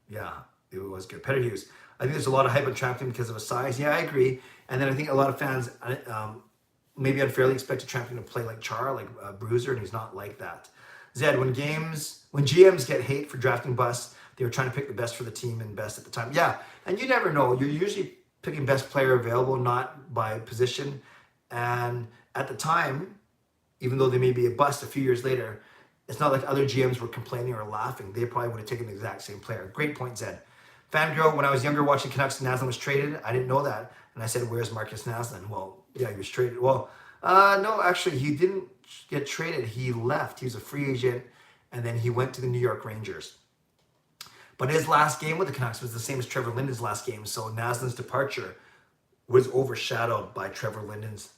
Yeah, it was good. Peter Hughes, I think there's a lot of hype on Trampton because of his size. Yeah, I agree. And then I think a lot of fans maybe unfairly expect Trampton to play like Chara, like Bruiser, and he's not like that. Zed, when GMs get hate for drafting busts, they were trying to pick the best for the team and best at the time. Yeah, and you never know. You're usually picking best player available, not by position. And at the time, even though they may be a bust a few years later, it's not like other GMs were complaining or laughing. They probably would have taken the exact same player. Great point, Zed. Fangirl, when I was younger watching Canucks, Naslund was traded. I didn't know that. And I said, where's Marcus Naslund? Well, yeah, he was traded. Well, no, actually, he didn't get traded. He left. He was a free agent, and then he went to the New York Rangers. But his last game with the Canucks was the same as Trevor Linden's last game, so Naslund's departure was overshadowed by Trevor Linden's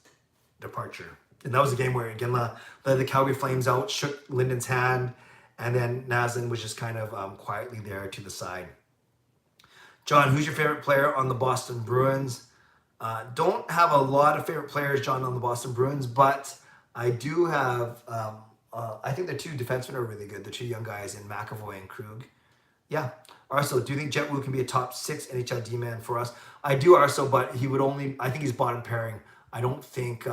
departure. And that was a game where, again, led the Calgary Flames out, shook Linden's hand, and then Naslund was just kind of quietly there to the side. John, who's your favorite player on the Boston Bruins? Don't have a lot of favorite players, John, on the Boston Bruins, but I do have, I think the 2 defensemen are really good, the 2 young guys in McAvoy and Krug. Yeah. Arso, do you think Jet Wu can be a top 6 NHL D-man for us? I do, Arso, but he would only, I think he's bottom pairing. I don't think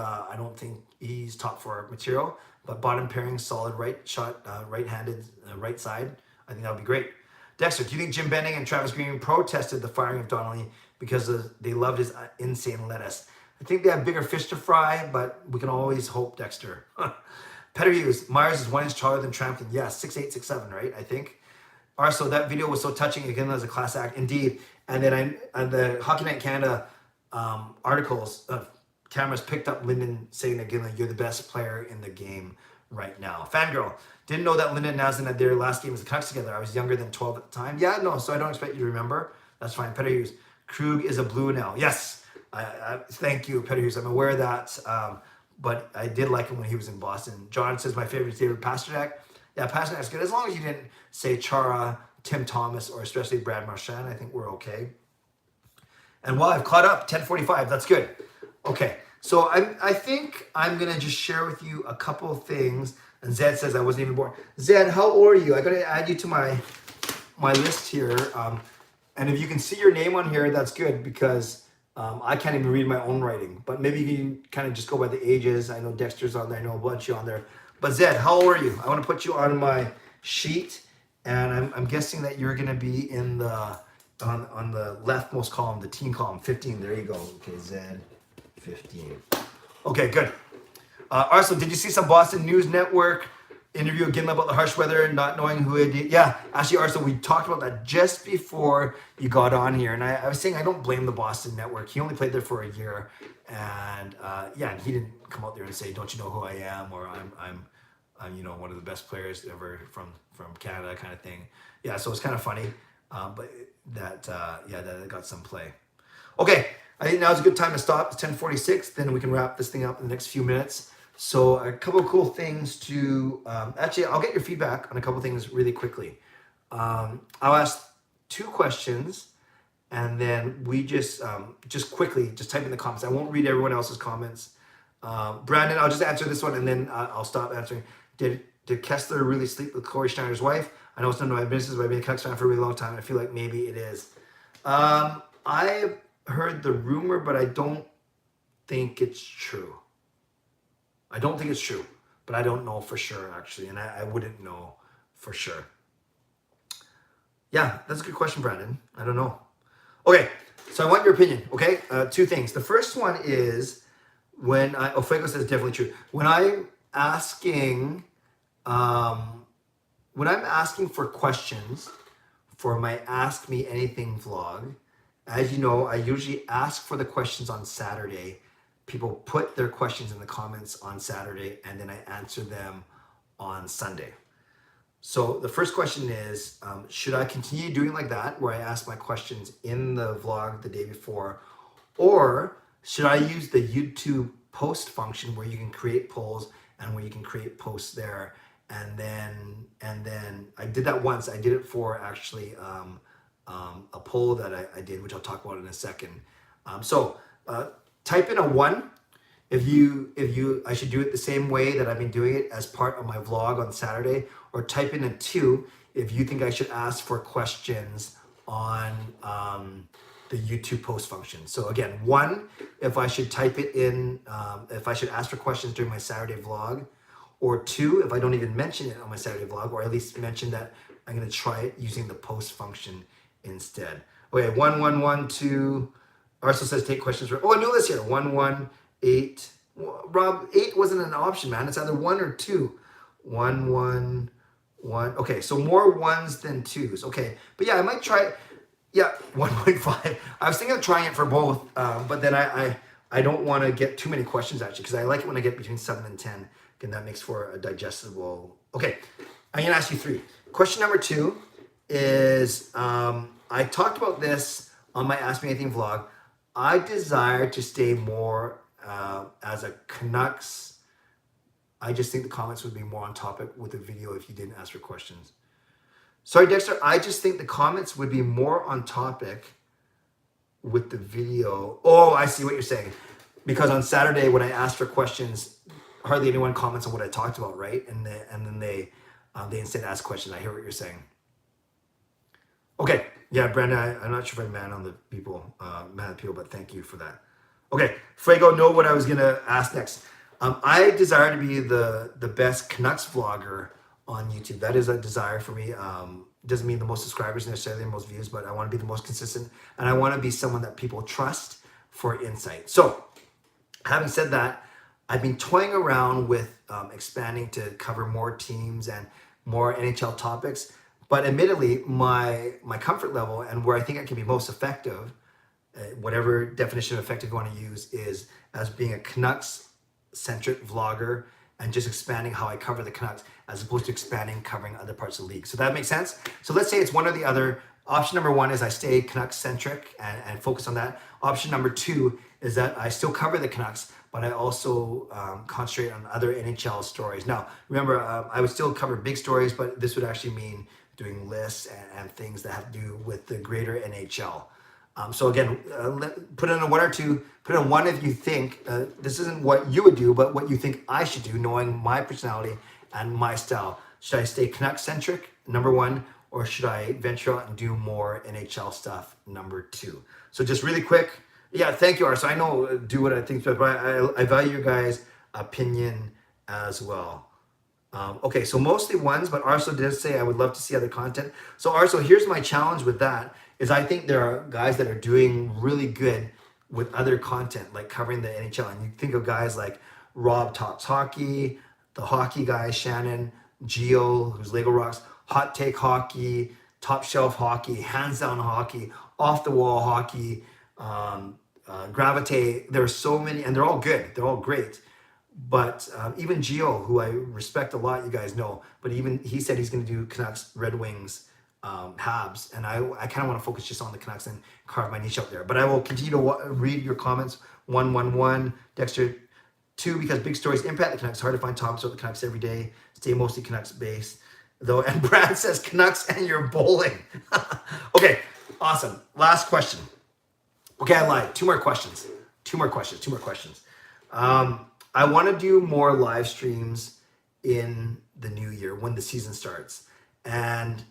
he's top 4 material, but bottom pairing, solid right shot, right-handed, right side. I think that would be great. Dexter, do you think Jim Benning and Travis Green protested the firing of Donnelly because they loved his insane lettuce? I think they have bigger fish to fry, but we can always hope, Dexter. Peter Hughes, Myers is 1 inch taller than Trampkin. Yes, 6'8", 6'7", right? I think. Also, that video was so touching. Again, as a class act, indeed. And then the Hockey Night Canada articles, cameras picked up Linden saying again, like, you're the best player in the game right now. Fangirl, didn't know that Linden and Naslund had their last game as the Canucks together. I was younger than 12 at the time. Yeah, no, so I don't expect you to remember. That's fine. Peter Hughes, Krug is a Blue now. Yes, I thank you, Peter Hughes. I'm aware of that, but I did like him when he was in Boston. John says my favorite is David Pastrnak. Yeah, Pasternak's good. As long as you didn't say Chara, Tim Thomas, or especially Brad Marchand, I think we're okay. And while I've caught up, 10:45, that's good. Okay, So I think I'm gonna just share with you a couple of things. And Zed says I wasn't even born. Zed, how old are you? I gotta add you to my list here. And if you can see your name on here, that's good because I can't even read my own writing. But maybe you can kind of just go by the ages. I know Dexter's on there. I know a bunch of you on there. But Zed, how old are you? I want to put you on my sheet, and I'm guessing that you're gonna be in the on the leftmost column, the team column, 15. There you go. Okay, Zed, 15. Okay, good. Arsenal, did you see some Boston News Network interview again about the harsh weather and not knowing who it is? Yeah, actually, Arsenal, we talked about that just before you got on here. And I was saying I don't blame the Boston Network. He only played there for a year. And and he didn't come out there and say, don't you know who I am? Or I'm one of the best players ever from Canada kind of thing. Yeah, so it's kind of funny. But that it got some play. Okay, I think now's a good time to stop. It's 10:46. Then we can wrap this thing up in the next few minutes. So a couple of cool things to actually, I'll get your feedback on a couple of things really quickly. I'll ask 2 questions, and then we just quickly just type in the comments. I won't read everyone else's comments. Brandon, I'll just answer this one, and then I'll stop answering. Did Kessler really sleep with Corey Schneider's wife? I know it's none of my business, but I've been a Canucks fan for a really long time. I feel like maybe it is. I've heard the rumor, but I don't think it's true. I don't think it's true, but I don't know for sure, actually, and I wouldn't know for sure. Yeah, that's a good question, Brandon. I don't know. Okay, so I want your opinion, okay? 2 things. The first one is Fuego says definitely true. When I'm asking for questions for my Ask Me Anything vlog, as you know, I usually ask for the questions on Saturday. People put their questions in the comments on Saturday, and then I answer them on Sunday. So the first question is, should I continue doing like that, where I ask my questions in the vlog the day before, or should I use the YouTube post function where you can create polls and where you can create posts there? And then I did that once. I did it for actually a poll that I did, which I'll talk about in a second. Type in a 1 if I should do it the same way that I've been doing it as part of my vlog on Saturday, or type in a 2 if you think I should ask for questions on the YouTube post function. So again, 1 if I should type it in, if I should ask for questions during my Saturday vlog, or 2 if I don't even mention it on my Saturday vlog, or at least mention that I'm going to try it using the post function instead. Okay, 1 1 1 2. Arsenal says take questions for. Oh, I knew this here. 1 1 8. Rob, 8 wasn't an option, man. It's either 1 or 2. 1 1 1. Okay, so more 1s than 2s. Okay, but yeah, I might try it. Yeah, 1.5. I was thinking of trying it for both, but then I don't want to get too many questions actually, because I like it when I get between 7 and 10. Again, that makes for a digestible. Okay, I'm gonna ask you 3. Question number 2 is I talked about this on my Ask Me Anything vlog. I desire to stay more as a Canucks. I just think the comments would be more on topic with the video if you didn't ask for questions. Sorry, Dexter. I just think the comments would be more on topic with the video. Oh, I see what you're saying. Because on Saturday when I asked for questions, hardly anyone comments on what I talked about, right? And then they instead ask questions. I hear what you're saying. Okay. Yeah, Brandon, I'm not sure if I'm mad at the people, but thank you for that. Okay, Fuego, know what I was gonna ask next. I desire to be the best Canucks vlogger on YouTube. That is a desire for me. Doesn't mean the most subscribers necessarily, the most views, but I want to be the most consistent, and I want to be someone that people trust for insight. So, having said that, I've been toying around with expanding to cover more teams and more NHL topics. But admittedly, my comfort level and where I think I can be most effective, whatever definition of effective you want to use, is as being a Canucks-centric vlogger and just expanding how I cover the Canucks as opposed to expanding covering other parts of the league. So that makes sense? So let's say it's one or the other. Option number 1 is I stay Canucks-centric and focus on that. Option number 2 is that I still cover the Canucks, but I also concentrate on other NHL stories. Now, remember, I would still cover big stories, but this would actually mean doing lists and things that have to do with the greater NHL. So again, put in a one or two. Put in one if you think this isn't what you would do, but what you think I should do, knowing my personality and my style. Should I stay Canuck centric, number one, or should I venture out and do more NHL stuff, number two? So just really quick, yeah, thank you, Arso. I know do what I think, but I value your guys' opinion as well. Okay, so mostly ones, but Arso did say I would love to see other content. So Arso, here's my challenge with that, is I think there are guys that are doing really good with other content, like covering the NHL. And you think of guys like Rob Talks Hockey, the hockey guy, Shannon, Geo, who's Lego Rocks, Hot Take Hockey, Top Shelf Hockey, Hands Down Hockey, Off the Wall Hockey, Gravitate. There are so many, and they're all good. They're all great. But even Geo, who I respect a lot, you guys know, but even he said he's going to do Canucks, Red Wings, Habs, and I kind of want to focus just on the Canucks and carve my niche out there. But I will continue to read your comments. 111, Dexter. 2, because big stories impact the Canucks. Hard to find topics about the Canucks every day. Stay mostly Canucks based, though. And Brad says Canucks and you're bowling. Okay, awesome. Last question. Okay, I lied. Two more questions. I want to do more live streams in the new year when the season starts. And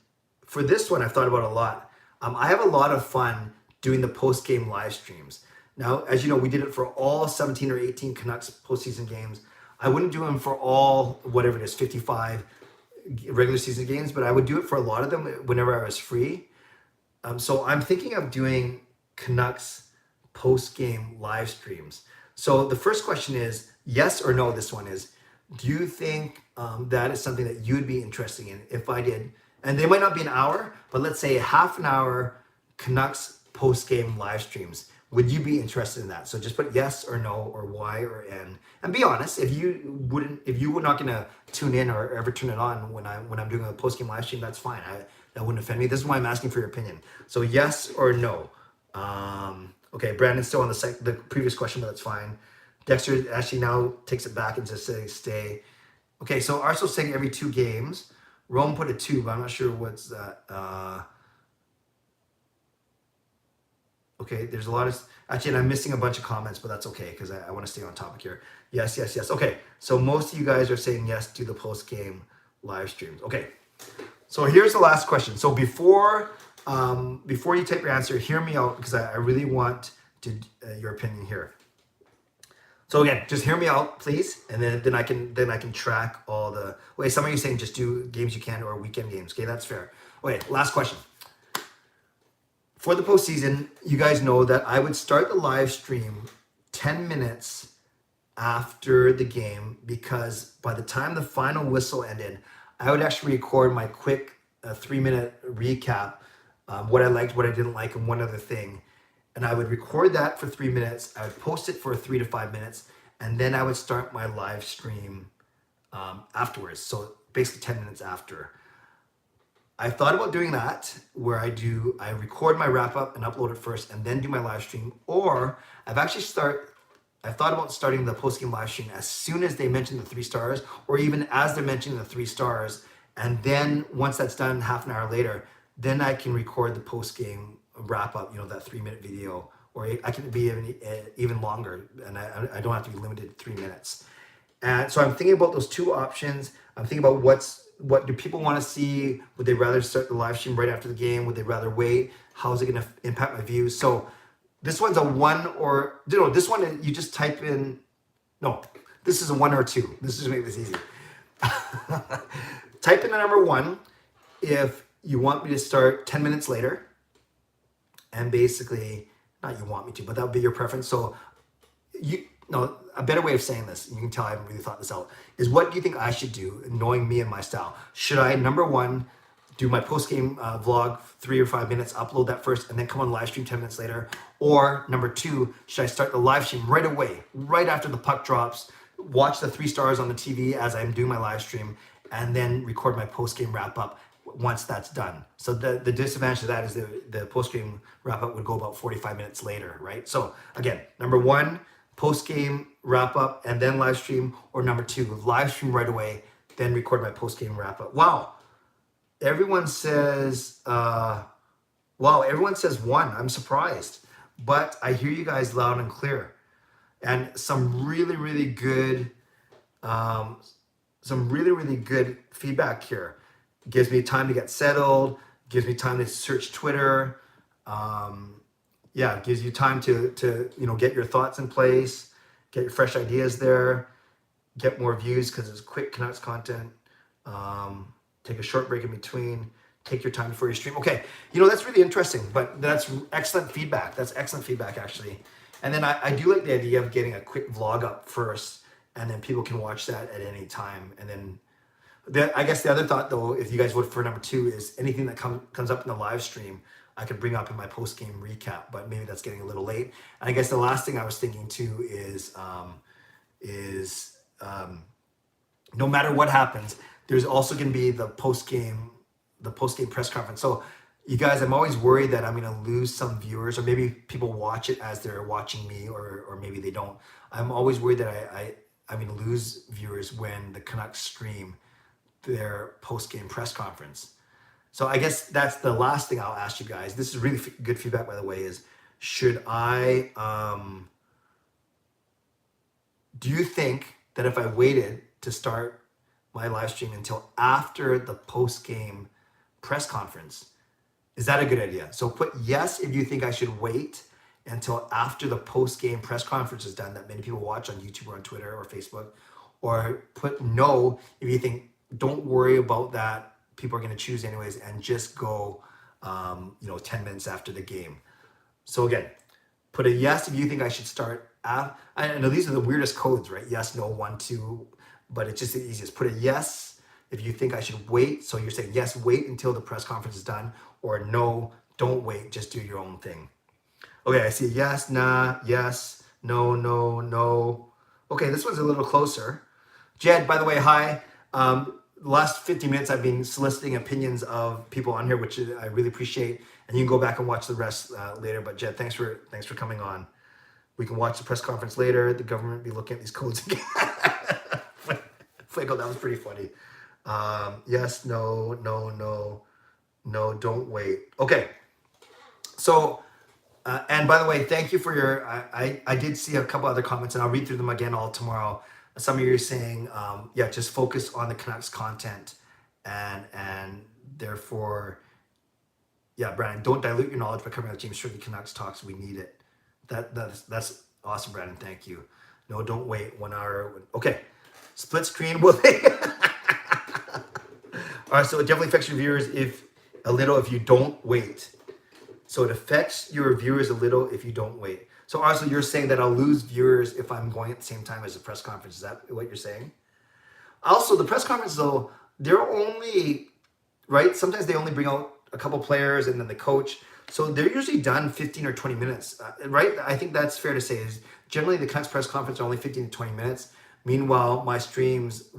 for this one, I've thought about a lot. I have a lot of fun doing the post-game live streams. Now, as you know, we did it for all 17 or 18 Canucks postseason games. I wouldn't do them for all, whatever it is, 55 regular season games, but I would do it for a lot of them whenever I was free. So I'm thinking of doing Canucks post-game live streams. So the first question is, yes or no, this one is, do you think that is something that you'd be interested in if I did? And they might not be an hour, but let's say a half an hour Canucks post-game live streams. Would you be interested in that? So just put yes or no or Y or N, and be honest. If you were not going to tune in or ever turn it on when I'm doing a post-game live stream, that's fine. That wouldn't offend me. This is why I'm asking for your opinion. So yes or no. Okay, Brandon's still on the previous question, but that's fine. Dexter actually now takes it back and just says stay. Okay, so Arsenal's saying every 2 games. Rome put a 2, but I'm not sure what's that. Okay, there's a lot of, actually, and I'm missing a bunch of comments, but that's okay, because I want to stay on topic here. Yes. Okay, so most of you guys are saying yes to the post-game live streams. Okay, so here's the last question. So before you type your answer, hear me out, because I really want your opinion here. So again, just hear me out, please, and then I can track all the. Wait, some of you saying just do games you can or weekend games. Okay, that's fair. Okay, last question. For the postseason, you guys know that I would start the live stream 10 minutes after the game, because by the time the final whistle ended, I would actually record my quick 3-minute recap, what I liked, what I didn't like, and one other thing. And I would record that for 3 minutes. I would post it for 3 to 5 minutes, and then I would start my live stream afterwards. So basically 10 minutes after. I thought about doing that, where I record my wrap up and upload it first, and then do my live stream. Or I've thought about starting the post game live stream as soon as they mention the 3 stars, or even as they're mentioning the 3 stars, and then once that's done, half an hour later, then I can record the post game wrap up. That 3-minute video, or I can be even longer, and I don't have to be limited to 3 minutes. And so I'm thinking about those 2 options. I'm thinking about what do people want to see? Would they rather start the live stream right after the game? Would they rather wait? How is it going to impact my views? So this one's a 1 or, this one you just type in, no, this is a 1 or 2. This is to make this easy. Type in the number 1 if you want me to start 10 minutes later. And basically, not you want me to, but that would be your preference. So a better way of saying this, you can tell I haven't really thought this out, is what do you think I should do, knowing me and my style? Should I, number 1, do my post-game vlog 3 or 5 minutes, upload that first, and then come on live stream 10 minutes later? Or number 2, should I start the live stream right away, right after the puck drops, watch the 3 stars on the TV as I'm doing my live stream, and then record my post-game wrap-up once that's done? So the disadvantage of that is the post-game wrap-up would go about 45 minutes later, right? So again, number 1, post-game wrap-up and then live stream, or number 2, live stream right away, then record my post-game wrap-up. Wow. Everyone says, wow, Wow, everyone says 1. I'm surprised. But I hear you guys loud and clear. And some really, really good, um, really good feedback here. Gives me time to get settled, gives me time to search Twitter. Um, yeah, it gives you time to get your thoughts in place, get your fresh ideas there, get more views because it's quick Canucks content. Take a short break in between. Take your time before your stream. Okay, that's really interesting, but that's excellent feedback. That's excellent feedback, actually. And then I do like the idea of getting a quick vlog up first, and then people can watch that at any time. And then I guess the other thought, though, if you guys vote for number 2, is anything that comes up in the live stream, I could bring up in my post-game recap, but maybe that's getting a little late. And I guess the last thing I was thinking, too, is no matter what happens, there's also going to be the post-game press conference. So you guys, I'm always worried that I'm going to lose some viewers, or maybe people watch it as they're watching me, or maybe they don't. I'm always worried that I'm going to lose viewers when the Canucks stream their post-game press conference. So I guess that's the last thing I'll ask you guys. This is really good feedback, by the way, is should I, do you think that if I waited to start my live stream until after the post-game press conference, is that a good idea? So put yes if you think I should wait until after the post-game press conference is done that many people watch on YouTube or on Twitter or Facebook, or put no if you think don't worry about that, people are going to choose anyways, and just go 10 minutes after the game. So again, put a yes if you think I should start. I know these are the weirdest codes, right? Yes, no, 1, 2, but it's just the easiest. Put a yes if you think I should wait. So you're saying yes, wait until the press conference is done, or no, don't wait, just do your own thing. Okay, I see yes, nah, yes, no, no, no. Okay, this one's a little closer. Jed, by the way, hi. The last 50 minutes I've been soliciting opinions of people on here, which I really appreciate. And you can go back and watch the rest later. But Jed, thanks for coming on. We can watch the press conference later. The government be looking at these codes again. Flaco, that was pretty funny. Yes, no, no, no, no, don't wait. Okay. So, and by the way, thank you for your, I did see a couple other comments, and I'll read through them again all tomorrow. Some of you are saying, just focus on the Canucks content, and therefore, Brandon, don't dilute your knowledge by covering out James Shirley Canucks talks. We need it. That's awesome, Brandon. Thank you. No, don't wait 1 hour. Okay, split screen. Will they? All right, so it definitely affects your viewers if you don't wait. So it affects your viewers a little if you don't wait. So also you're saying that I'll lose viewers if I'm going at the same time as the press conference. Is that what you're saying? Also, the press conference, though, they're only, right? Sometimes they only bring out a couple players and then the coach. So they're usually done 15 or 20 minutes, right? I think that's fair to say is generally the Canucks press conference are only 15 to 20 minutes. Meanwhile, my streams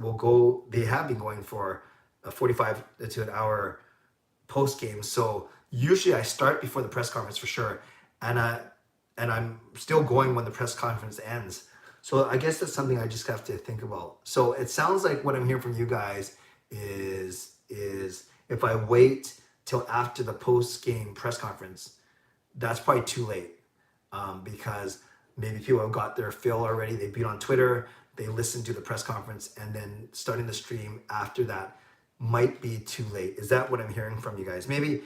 they have been going for a 45 to an hour post game. So usually I start before the press conference for sure. And I'm still going when the press conference ends. So I guess that's something I just have to think about. So it sounds like what I'm hearing from you guys is if I wait till after the post-game press conference, that's probably too late, because maybe people have got their fill already. They've been on Twitter, they listened to the press conference, and then starting the stream after that might be too late. Is that what I'm hearing from you guys? Maybe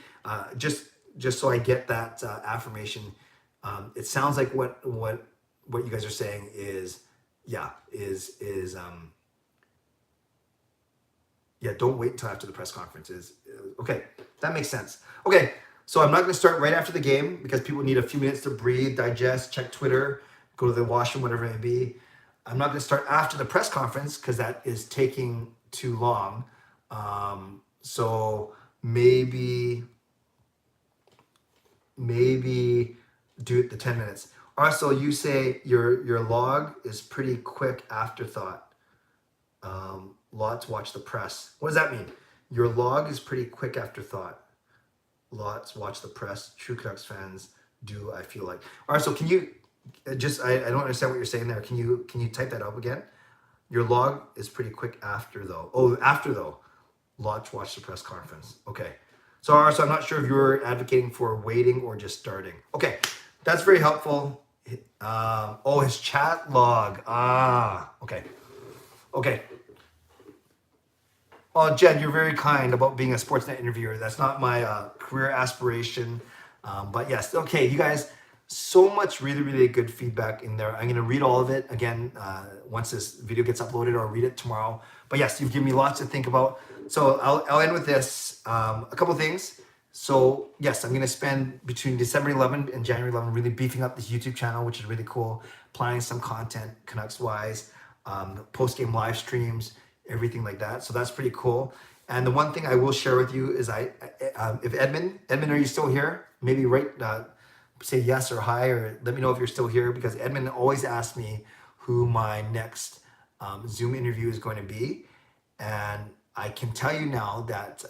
just so I get that affirmation. It sounds like what you guys are saying is don't wait until after the press conference is okay. That makes sense. Okay, so I'm not going to start right after the game because people need a few minutes to breathe, digest, check Twitter, go to the washroom, whatever it may be. I'm not going to start after the press conference because that is taking too long. So maybe do it the 10 minutes. Also, you say your log is pretty quick afterthought. Lots watch the press. What does that mean? Your log is pretty quick afterthought. Lots watch the press. True Canucks fans do, I feel like. All right, so can you I don't understand what you're saying there. Can you type that up again? Your log is pretty quick after though. Oh, after though. Lots watch the press conference. Okay. So I'm not sure if you're advocating for waiting or just starting. Okay, that's very helpful. Oh, his chat log. Okay. Okay. Oh, Jed, you're very kind about being a Sportsnet interviewer. That's not my career aspiration. But yes, okay, you guys, so much really, really good feedback in there. I'm going to read all of it again once this video gets uploaded, or read it tomorrow. But yes, you've given me lots to think about. So I'll end with this. A couple things. So yes, I'm going to spend between December 11 and January 11 really beefing up this YouTube channel, which is really cool. Planning some content Canucks wise, post-game live streams, everything like that. So that's pretty cool. And the one thing I will share with you is if Edmund, are you still here? Maybe say yes or hi, or let me know if you're still here, because Edmund always asks me who my next Zoom interview is going to be. And I can tell you now that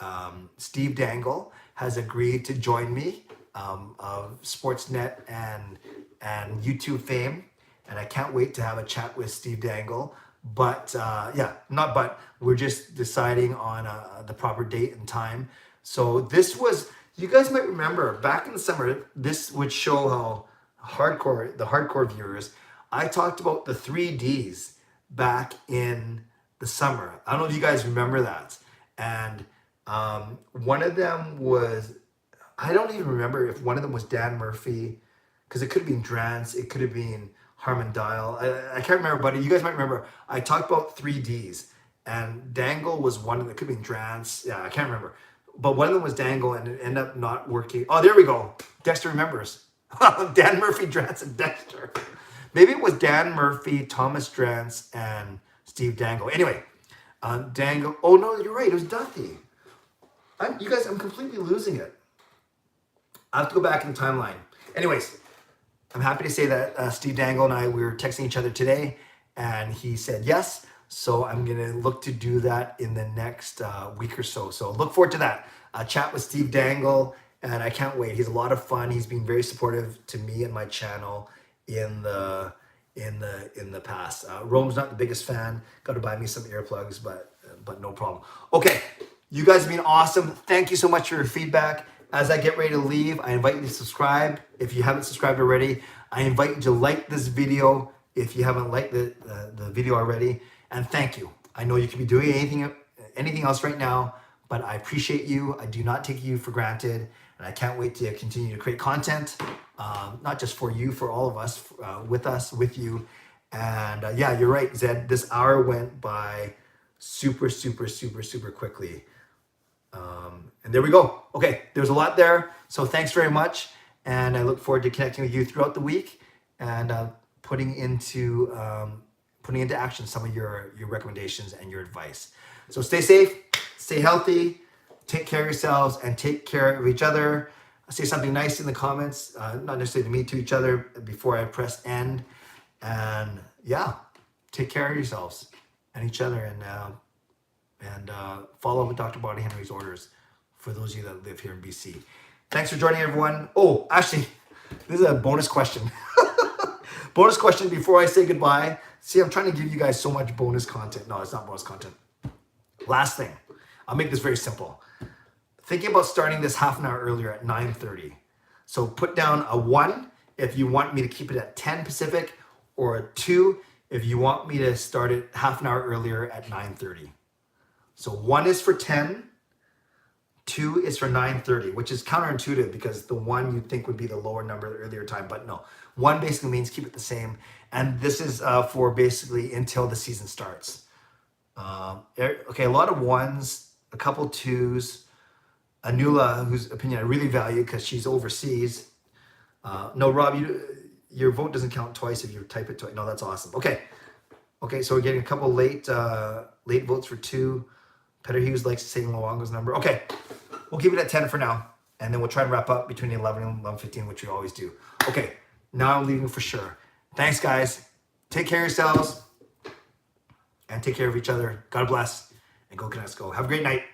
Steve Dangle has agreed to join me of Sportsnet and YouTube fame. And I can't wait to have a chat with Steve Dangle. But we're just deciding on the proper date and time. So this was, you guys might remember back in the summer, this would show how the hardcore viewers, I talked about the 3Ds back in the summer. I don't know if you guys remember that. And one of them was, I don't even remember if one of them was Dan Murphy, because it could have been Drance, it could have been Harmon Dial. I can't remember, but you guys might remember. I talked about 3Ds, and Dangle was one of them. It could be Drance. Yeah, I can't remember. But one of them was Dangle, and it ended up not working. Oh, there we go. Dexter remembers. Dan Murphy, Drance, and Dexter. Maybe it was Dan Murphy, Thomas Drance, and Steve Dangle. Anyway, Dangle. Oh, no, you're right. It was Duthie. You guys, I'm completely losing it. I have to go back in the timeline. Anyways, I'm happy to say that Steve Dangle and I, we were texting each other today, and he said yes. So I'm going to look to do that in the next week or so. So look forward to that. A chat with Steve Dangle, and I can't wait. He's a lot of fun. He's been very supportive to me and my channel in the past. Rome's not the biggest fan. Got to buy me some earplugs, but no problem. Okay, you guys have been awesome. Thank you so much for your feedback. As I get ready to leave, I invite you to subscribe. If you haven't subscribed already, I invite you to like this video if you haven't liked the video already. And thank you. I know you could be doing anything else right now, but I appreciate you. I do not take you for granted. And I can't wait to continue to create content, not just for you, for all of us, with you. And yeah, you're right, Zed. This hour went by super, super, super, super quickly. And there we go. Okay, there's a lot there. So thanks very much. And I look forward to connecting with you throughout the week and putting into action some of your recommendations and your advice. So stay safe, stay healthy, take care of yourselves, and take care of each other. Say something nice in the comments, not necessarily to me, to each other before I press end. And yeah, take care of yourselves and each other, and follow Dr. Bonnie Henry's orders for those of you that live here in BC. Thanks for joining, everyone. Oh, actually, this is a bonus question. Bonus question before I say goodbye. See, I'm trying to give you guys so much bonus content. No, it's not bonus content. Last thing, I'll make this very simple. Thinking about starting this half an hour earlier at 9:30. So put down a 1 if you want me to keep it at 10 Pacific, or a 2 if you want me to start it half an hour earlier at 9:30. So 1 is for 10, 2 is for 9:30, which is counterintuitive because the 1 you'd think would be the lower number, the earlier time, but no. 1 basically means keep it the same. And this is for basically until the season starts. Okay, a lot of 1s, a couple 2s, Anula, whose opinion I really value because she's overseas. No, Rob, your vote doesn't count twice if you type it twice. No, that's awesome. Okay, so we're getting a couple late votes for 2. Peter Hughes likes to say Luongo's number. Okay, we'll keep it at 10 for now, and then we'll try and wrap up between 11 and 11:15, which we always do. Okay, now I'm leaving for sure. Thanks, guys. Take care of yourselves, and take care of each other. God bless, and go Canucks go. Have a great night.